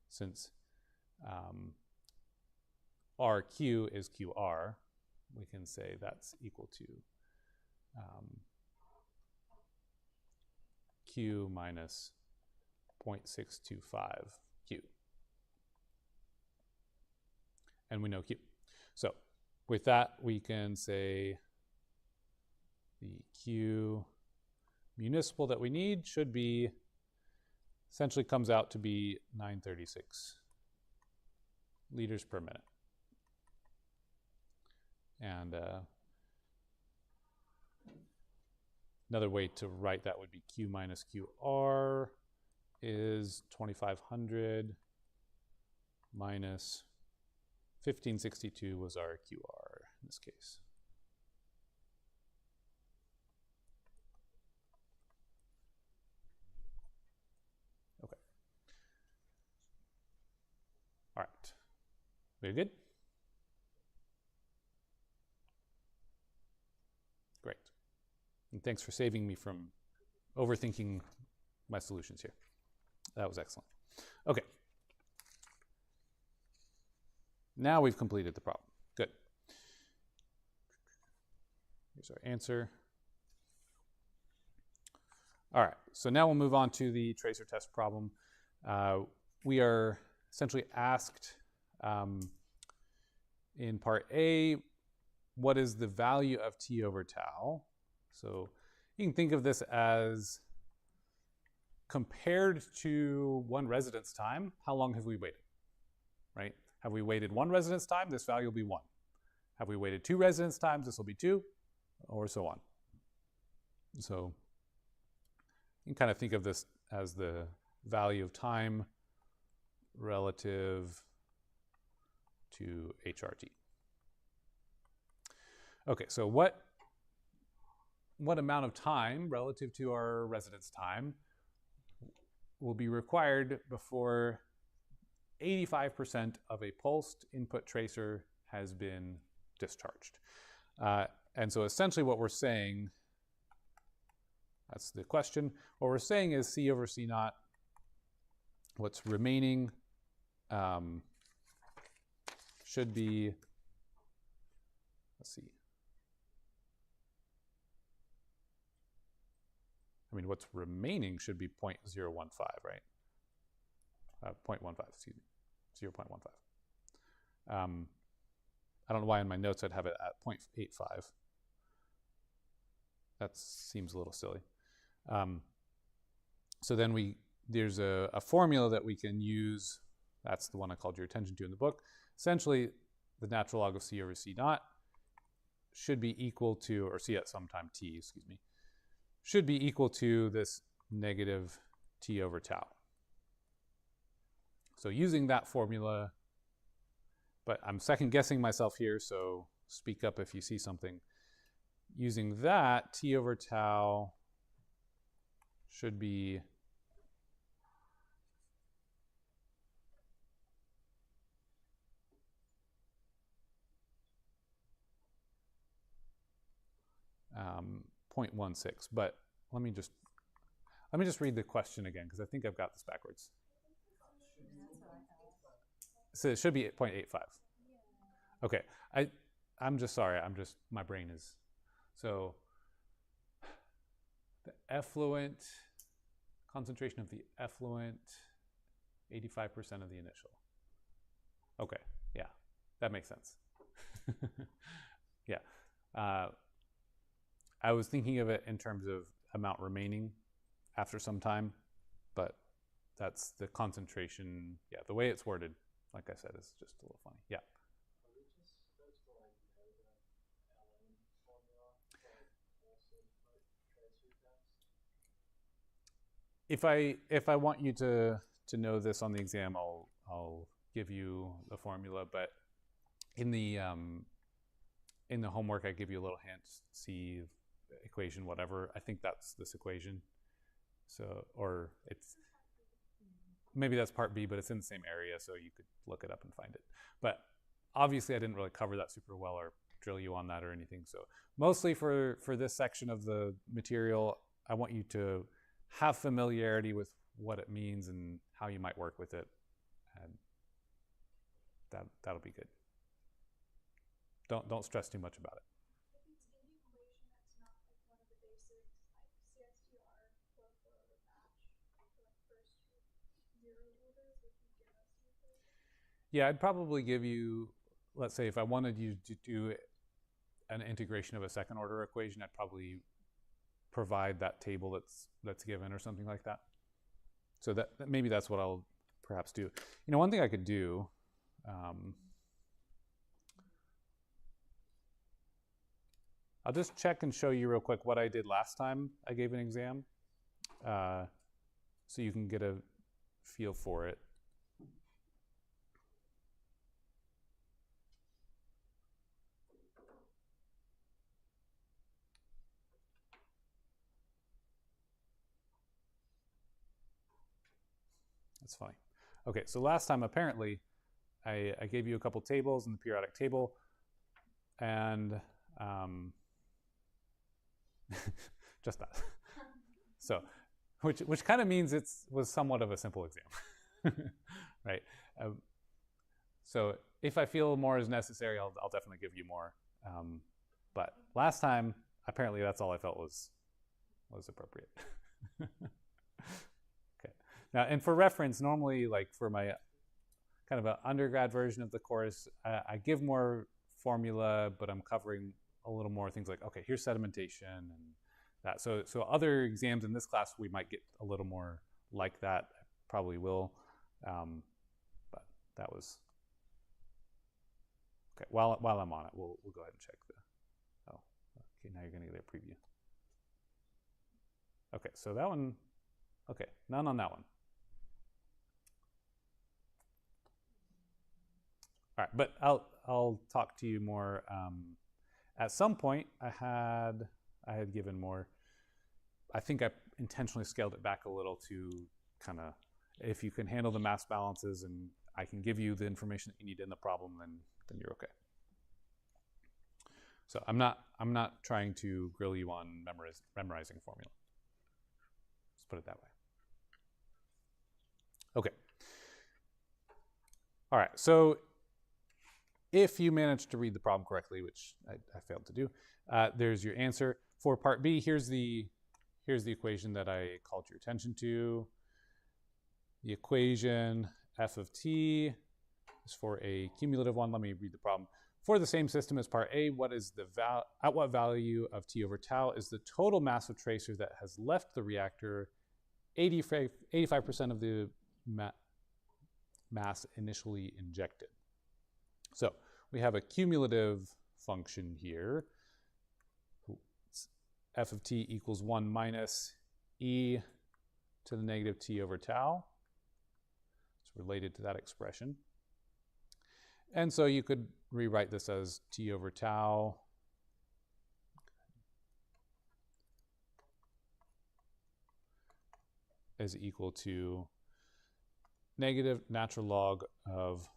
since RQ is QR, we can say that's equal to Q minus 0.625 Q. And we know Q. So with that, we can say the Q municipal that we need should be, essentially comes out to be 936 liters per minute. And another way to write that would be Q minus QR is 2,500 minus 1562 was our QR in this case. Okay. All right. Very good. And thanks for saving me from overthinking my solutions here. That was excellent. Okay. Now we've completed the problem. Good. Here's our answer. All right, so now we'll move on to the tracer test problem. We are essentially asked in part A, what is the value of t over tau? So you can think of this as compared to one residence time, how long have we waited, right? Have we waited one residence time? This value will be 1. Have we waited 2 residence times? This will be 2, or so on. So you can kind of think of this as the value of time relative to HRT. Okay, so what amount of time relative to our residence time will be required before 85% of a pulsed input tracer has been discharged? And so essentially what we're saying, that's the question. What we're saying is C over C naught, what's remaining should be, let's see. I mean, what's remaining should be 0.015, right? 0.15, excuse me, 0.15. I don't know why in my notes I'd have it at 0.85. That seems a little silly. So then there's a formula that we can use. That's the one I called your attention to in the book. Essentially, the natural log of C over C naught should be equal to, or C at some time t, excuse me, should be equal to this negative t over tau. So using that formula, but I'm second guessing myself here, so speak up if you see something. Using that, t over tau should be um, 0.16, but let me just read the question again because I think I've got this backwards. So it should be 0.85. Okay, I'm just sorry. My brain is so. The effluent concentration of the effluent, 85% of the initial. Okay, yeah, that makes sense. Yeah. I was thinking of it in terms of amount remaining after some time, but that's the concentration. Yeah, the way it's worded, like I said, is just a little funny. Yeah. Are we just supposed to know the LN formula for pulse input tracer test? If I want you to know this on the exam, I'll give you the formula, but in the homework I give you a little hint, see equation whatever. I think that's this equation. So, or it's maybe that's part B, but it's in the same area, so you could look it up and find it. But obviously I didn't really cover that super well or drill you on that or anything. So mostly for this section of the material, I want you to have familiarity with what it means and how you might work with it, and that'll be good. Don't stress too much about it. If it's in the equation, that's not like one of the basics, like CSTR, flow or batch, for like first 0 orders, would you give us the equation? Yeah, I'd probably give you, let's say if I wanted you to do an integration of a second order equation, I'd probably provide that table that's given or something like that. So that maybe that's what I'll perhaps do. You know, one thing I could do, I'll just check and show you real quick what I did last time I gave an exam, so you can get a feel for it. That's funny. Okay, so last time apparently I gave you a couple tables in the periodic table, and just that. So, which kind of means it was somewhat of a simple exam, right? So if I feel more is necessary, I'll definitely give you more. But last time, apparently that's all I felt was appropriate. Okay. Now, and for reference, normally, like for my kind of an undergrad version of the course, I give more formula, but I'm covering a little more things like, okay, here's sedimentation and that. So other exams in this class, we might get a little more like that. Probably will. But that was okay. While I'm on it, we'll go ahead and check the. Oh, okay. Now you're going to get a preview. Okay, so that one. Okay, none on that one. All right, but I'll talk to you more. At some point, I had given more. I think I intentionally scaled it back a little to kind of, if you can handle the mass balances and I can give you the information that you need in the problem, then you're okay. So I'm not trying to grill you on memorizing formula. Let's put it that way. Okay. All right. So if you managed to read the problem correctly, which I failed to do, there's your answer. For part B, here's the equation that I called your attention to. The equation f of t is for a cumulative one. Let me read the problem. For the same system as part A, what is the at what value of t over tau is the total mass of tracer that has left the reactor 85% of the mass initially injected? So we have a cumulative function here. F of t equals 1 minus e to the negative t over tau. It's related to that expression. And so you could rewrite this as t over tau is equal to negative natural log of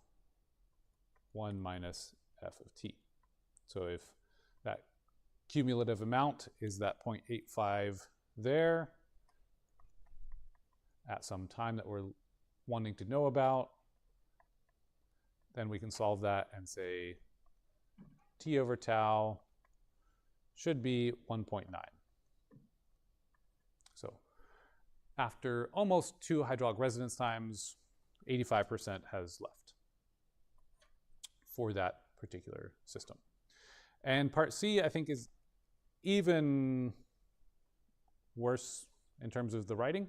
1 minus f of t. So if that cumulative amount is that 0.85 there at some time that we're wanting to know about, then we can solve that and say t over tau should be 1.9. So after almost 2 hydraulic residence times, 85% has left for that particular system. And part C, I think, is even worse in terms of the writing.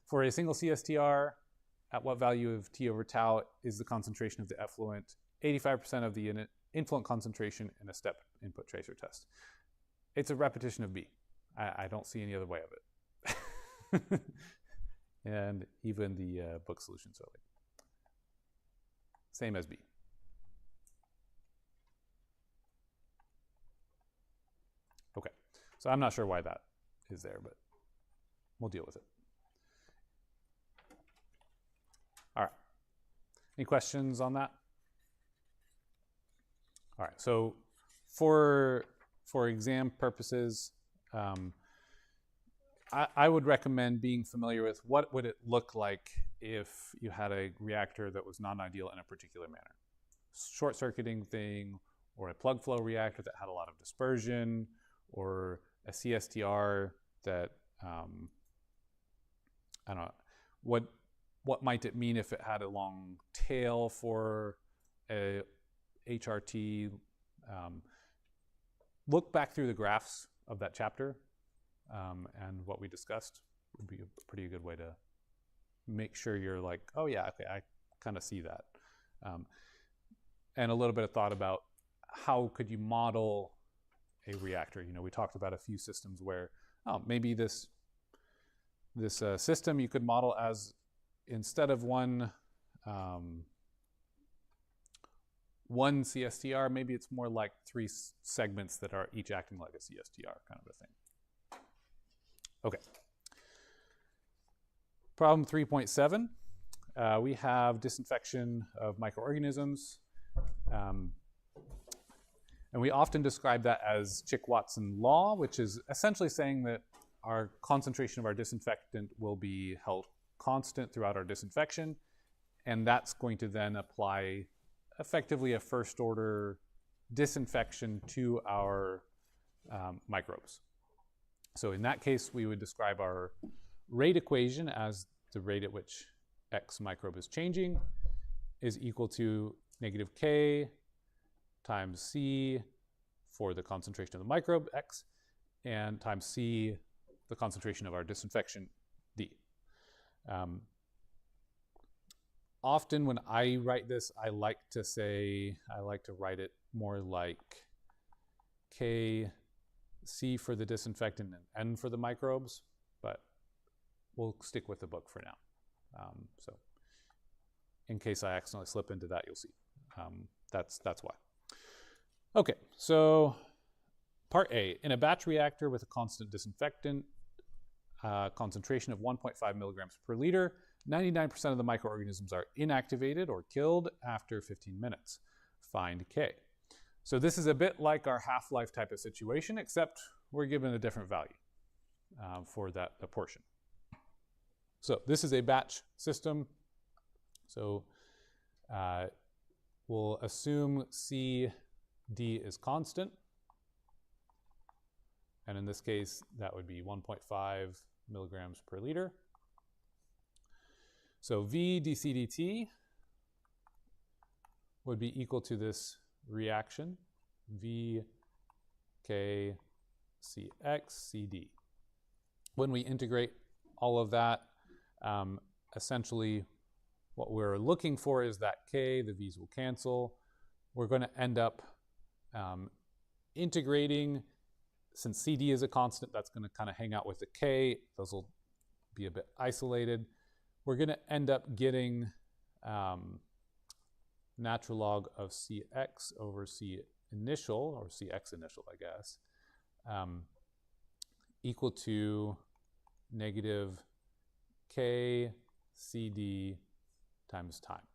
For a single CSTR, at what value of t over tau is the concentration of the effluent 85% of the influent concentration in a step input tracer test? It's a repetition of B. I don't see any other way of it. And even the book solutions are like same as B. Okay, so I'm not sure why that is there, but we'll deal with it. All right, any questions on that? All right, so for exam purposes, I would recommend being familiar with what would it look like if you had a reactor that was non-ideal in a particular manner. Short-circuiting thing, or a plug flow reactor that had a lot of dispersion, or a CSTR that, I don't know, what might it mean if it had a long tail for a HRT? Look back through the graphs of that chapter, and what we discussed would be a pretty good way to make sure you're like, oh yeah, okay, I kind of see that. And a little bit of thought about how could you model a reactor. You know, we talked about a few systems where, oh, maybe this system you could model as, instead of one CSTR, maybe it's more like 3 segments that are each acting like a CSTR kind of a thing. Okay. Problem 3.7. We have disinfection of microorganisms. And we often describe that as Chick-Watson law, which is essentially saying that our concentration of our disinfectant will be held constant throughout our disinfection, and that's going to then apply effectively a first order disinfection to our microbes. So in that case, we would describe our rate equation as the rate at which X microbe is changing is equal to negative K times C for the concentration of the microbe, X, and times C, the concentration of our disinfection, D. Often when I write this, I like to write it more like K, C for the disinfectant and N for the microbes, but we'll stick with the book for now. So in case I accidentally slip into that, you'll see. That's why. Okay, so part A. In a batch reactor with a constant disinfectant concentration of 1.5 milligrams per liter, 99% of the microorganisms are inactivated or killed after 15 minutes. Find K. So this is a bit like our half-life type of situation, except we're given a different value for that portion. So this is a batch system. So we'll assume CD is constant. And in this case, that would be 1.5 milligrams per liter. So V dC dt would be equal to this reaction, V K Cx Cd. When we integrate all of that, essentially what we're looking for is that K, the V's will cancel. We're going to end up integrating. Since CD is a constant, that's going to kind of hang out with the K. Those will be a bit isolated. We're going to end up getting natural log of Cx over C initial, or Cx initial, I guess, equal to negative K CD times time.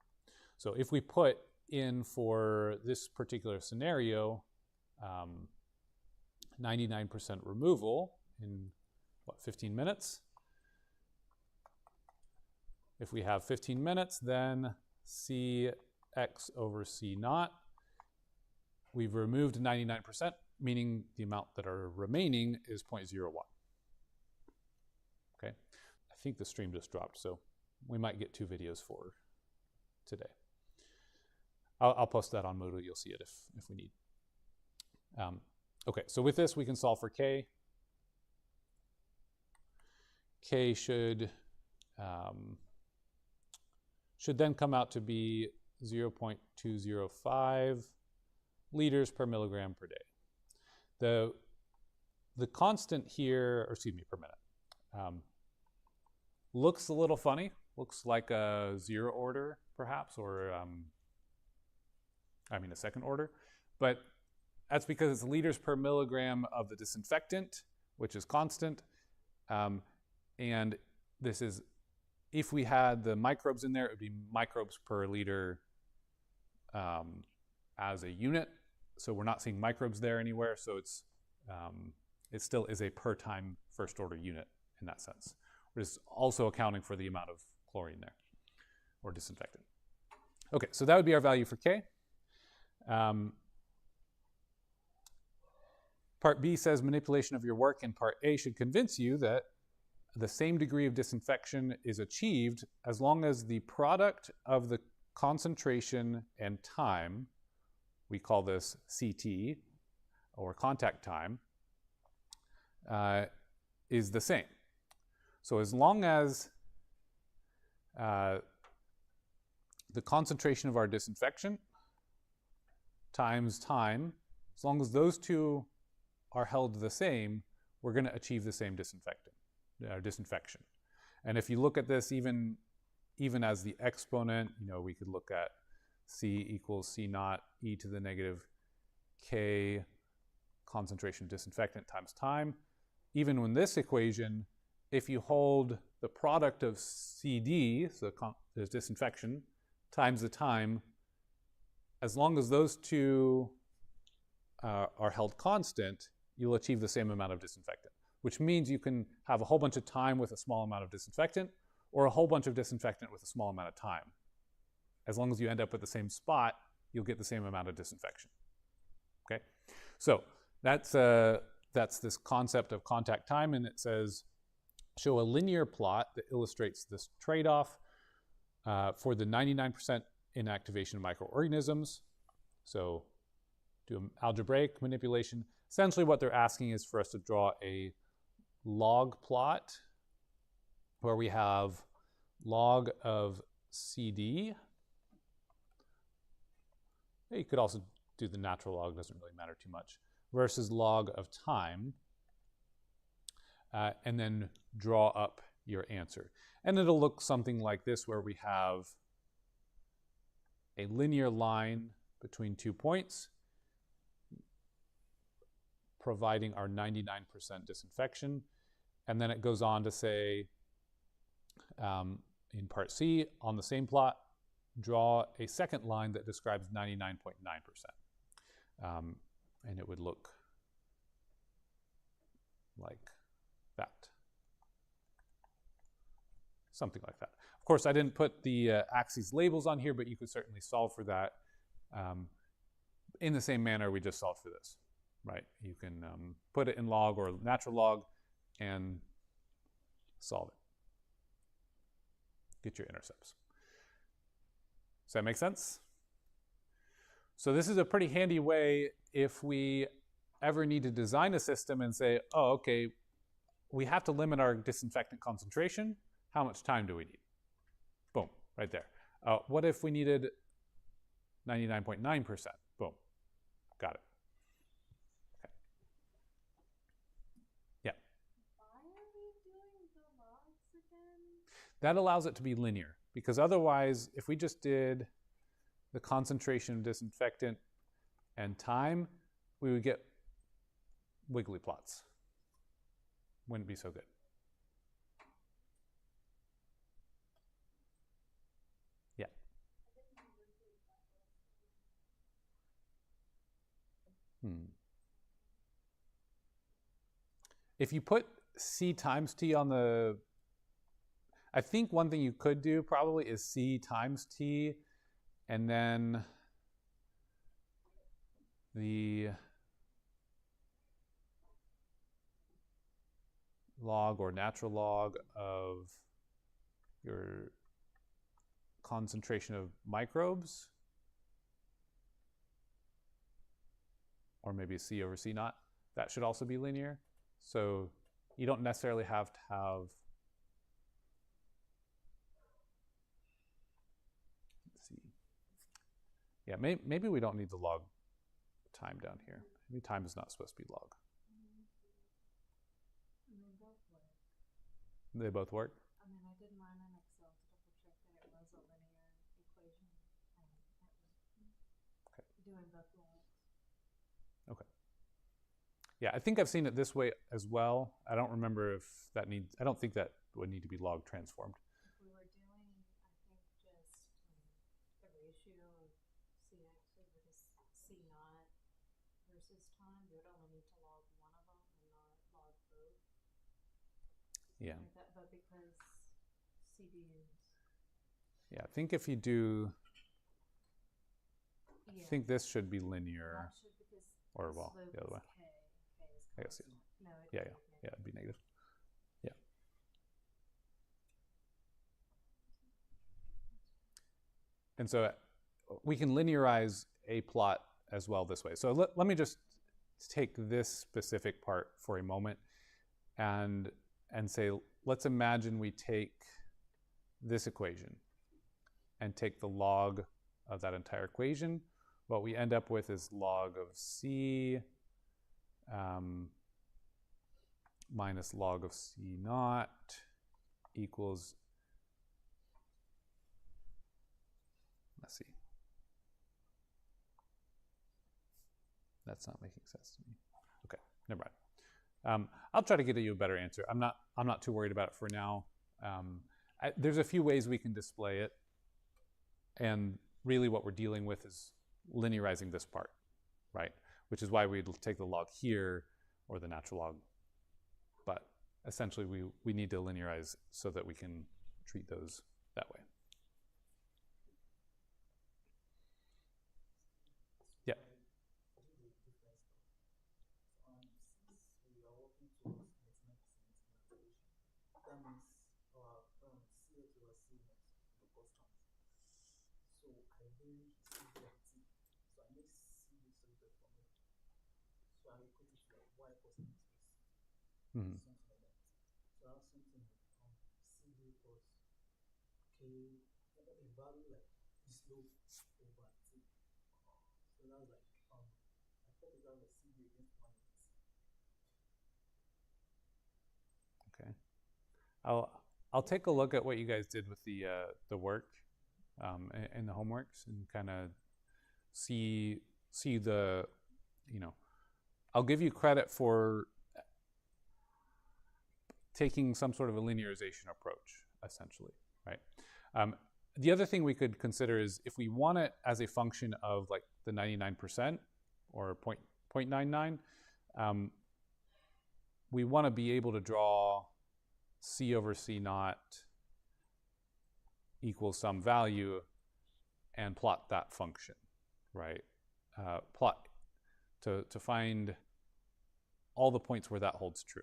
So if we put in for this particular scenario, 99% removal in, 15 minutes? If we have 15 minutes, then Cx over C naught, we've removed 99%, meaning the amount that are remaining is 0.01. Okay, I think the stream just dropped, so we might get 2 videos for today. I'll post that on Moodle. You'll see it if we need. Okay, so with this, we can solve for K. K should then come out to be 0.205 liters per milligram per day. The constant here, or excuse me, per minute, looks a little funny. Looks like a 0 order, perhaps, or a second order. But that's because it's liters per milligram of the disinfectant, which is constant. And this is, if we had the microbes in there, it would be microbes per liter as a unit. So we're not seeing microbes there anywhere. So it still is a per time first order unit in that sense. We're just also accounting for the amount of chlorine there, or disinfectant. Okay, so that would be our value for K. Part B says manipulation of your work in part A should convince you that the same degree of disinfection is achieved as long as the product of the concentration and time, we call this CT, or contact time, is the same. So as long as the concentration of our disinfection times time, as long as those two are held the same, we're going to achieve the same disinfection. And if you look at this even as the exponent, we could look at C equals C naught e to the negative K concentration of disinfectant times time. Even when this equation, if you hold the product of CD, so the disinfection, times the time, as long as those two are held constant, you'll achieve the same amount of disinfectant, which means you can have a whole bunch of time with a small amount of disinfectant or a whole bunch of disinfectant with a small amount of time. As long as you end up at the same spot, you'll get the same amount of disinfection. Okay, so that's this concept of contact time, and it says, show a linear plot that illustrates this trade-off for the 99% inactivation of microorganisms. So do an algebraic manipulation. Essentially what they're asking is for us to draw a log plot where we have log of CD. You could also do the natural log, doesn't really matter too much, versus log of time, and then draw up your answer. And it'll look something like this, where we have a linear line between 2 points, providing our 99% disinfection. And then it goes on to say, in part C, on the same plot, draw a second line that describes 99.9%. And it would look like that. Something like that. Of course, I didn't put the axes labels on here, but you could certainly solve for that in the same manner we just solved for this, right? You can put it in log or natural log and solve it. Get your intercepts. Does that make sense? So this is a pretty handy way if we ever need to design a system and say, oh, okay, we have to limit our disinfectant concentration. How much time do we need? Boom, right there. What if we needed 99.9%? Boom, got it. Okay. Yeah. Why are we doing the logs again? That allows it to be linear, because otherwise, if we just did the concentration of disinfectant and time, we would get wiggly plots. Wouldn't be so good. Yeah. If you put C times T on the, I think one thing you could do probably is C times T, and then the log or natural log of your concentration of microbes, or maybe C over C naught. That should also be linear. So you don't necessarily have to have, let's see. Yeah, maybe we don't need the log time down here. Maybe time is not supposed to be log. They both work? I mean, I did mine in Excel to double check that it was a linear equation, and it was doing both logs. Okay. Yeah, I think I've seen it this way as well. I don't remember if that needs, I don't think that would need to be log transformed. If we were doing, I think, just the ratio of CX over to C naught versus time, you would only need to log one of them and not log both. Yeah. But because CD is... Yeah, I think if you do, Yeah. I think this should be linear. That should, because Or, well, slope the other is way. K. K is I guess, constant. No, it Yeah, is yeah, negative. yeah, it'd be negative. Yeah. And so we can linearize a plot as well this way. So let me just take this specific part for a moment and say, let's imagine we take this equation and take the log of that entire equation. What we end up with is log of C minus log of C naught equals, let's see. That's not making sense to me. Okay, never mind. I'll try to get you a better answer. I'm not too worried about it for now. There's a few ways we can display it, and really what we're dealing with is linearizing this part, right? which is why we'd take the log here or the natural log. But essentially, we need to linearize so that we can treat those that way. Yeah. Since we are working towards 99% that means our CO2 or C net constant. So I vary CD and T. So I make CD soluted for me. So I equate it to like Y plus X plus Mm-hmm. something like that. So I have something like CD plus K, a value like the slope over T. So that's like I thought it was like CD against 180. Okay. I'll take a look at what you guys did with the work and the homeworks and kind of see the, I'll give you credit for taking some sort of a linearization approach, essentially, right? The other thing we could consider is if we want it as a function of like the 99% or 0.99, we want to be able to draw C over C naught equals some value and plot that function, right? Plot to find all the points where that holds true,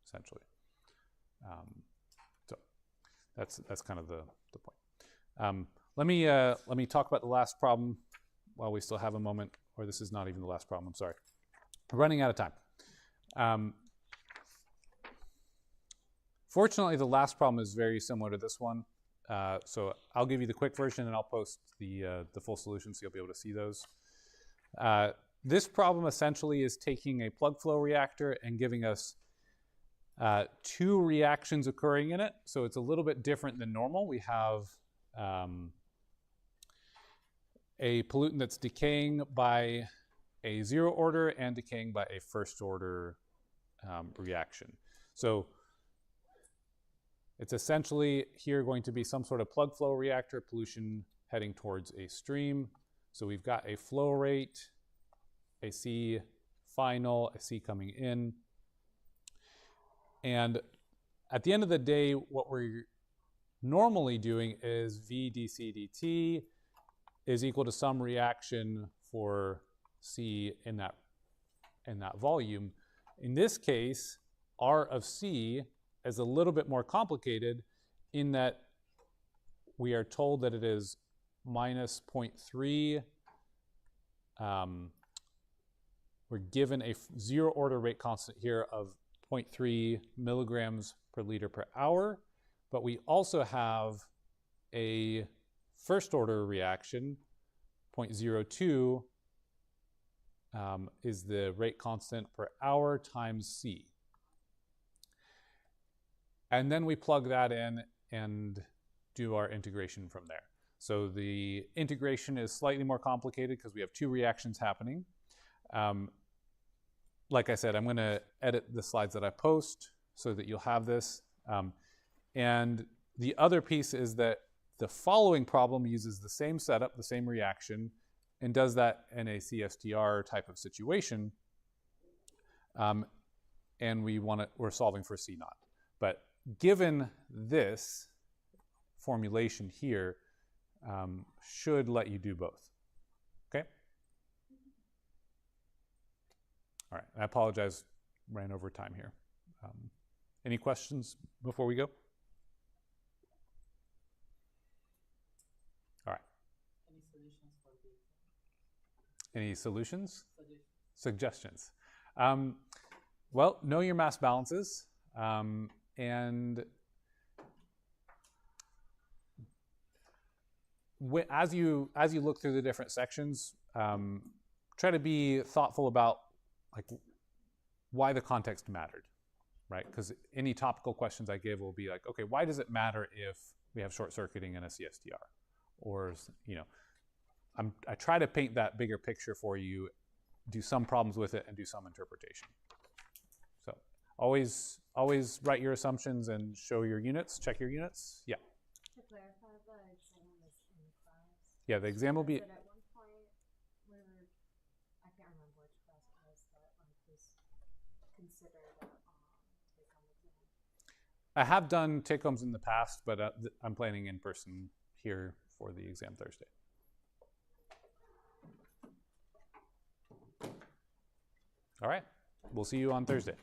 essentially. So that's kind of the point. Let me talk about the last problem while we still have a moment, or this is not even the last problem, I'm sorry. We're running out of time. Fortunately, the last problem is very similar to this one. So I'll give you the quick version and I'll post the full solution so you'll be able to see those. This problem essentially is taking a plug flow reactor and giving us two reactions occurring in it. So it's a little bit different than normal. We have a pollutant that's decaying by a zero order and decaying by a first order reaction. So it's essentially here going to be some sort of plug flow reactor, pollution heading towards a stream. So we've got a flow rate, a C final, a C coming in. And at the end of the day, what we're normally doing is V dC dt is equal to some reaction for C in that volume. In this case, R of C is a little bit more complicated in that we are told that it is minus 0.3. We're given a zero order rate constant here of 0.3 milligrams per liter per hour, but we also have a first order reaction, 0.02 is the rate constant per hour times C. And then we plug that in and do our integration from there. So the integration is slightly more complicated because we have two reactions happening. Like I said, I'm going to edit the slides that I post so that you'll have this. And the other piece is that the following problem uses the same setup, the same reaction, and does that in a CSTR type of situation. And we're solving for C naught. But given this formulation here, should let you do both. Okay? All right, I apologize, ran over time here. Any questions before we go? All right. Any solutions for the exam? Any solutions? Suggestions. Well, know your mass balances, and as you look through the different sections, try to be thoughtful about like why the context mattered, right? Because any topical questions I give will be like, okay, why does it matter if we have short circuiting in a CSTR? Or, I try to paint that bigger picture for you, do some problems with it, and do some interpretation. So always write your assumptions and show your units, check your units. Yeah. To clarify, the exam is in class. Yeah, the exam will be. But at one point, I can't remember which class it was that like was considered a take-home exam. I have done take-homes in the past, but I'm planning in person here for the exam Thursday. All right, we'll see you on Thursday.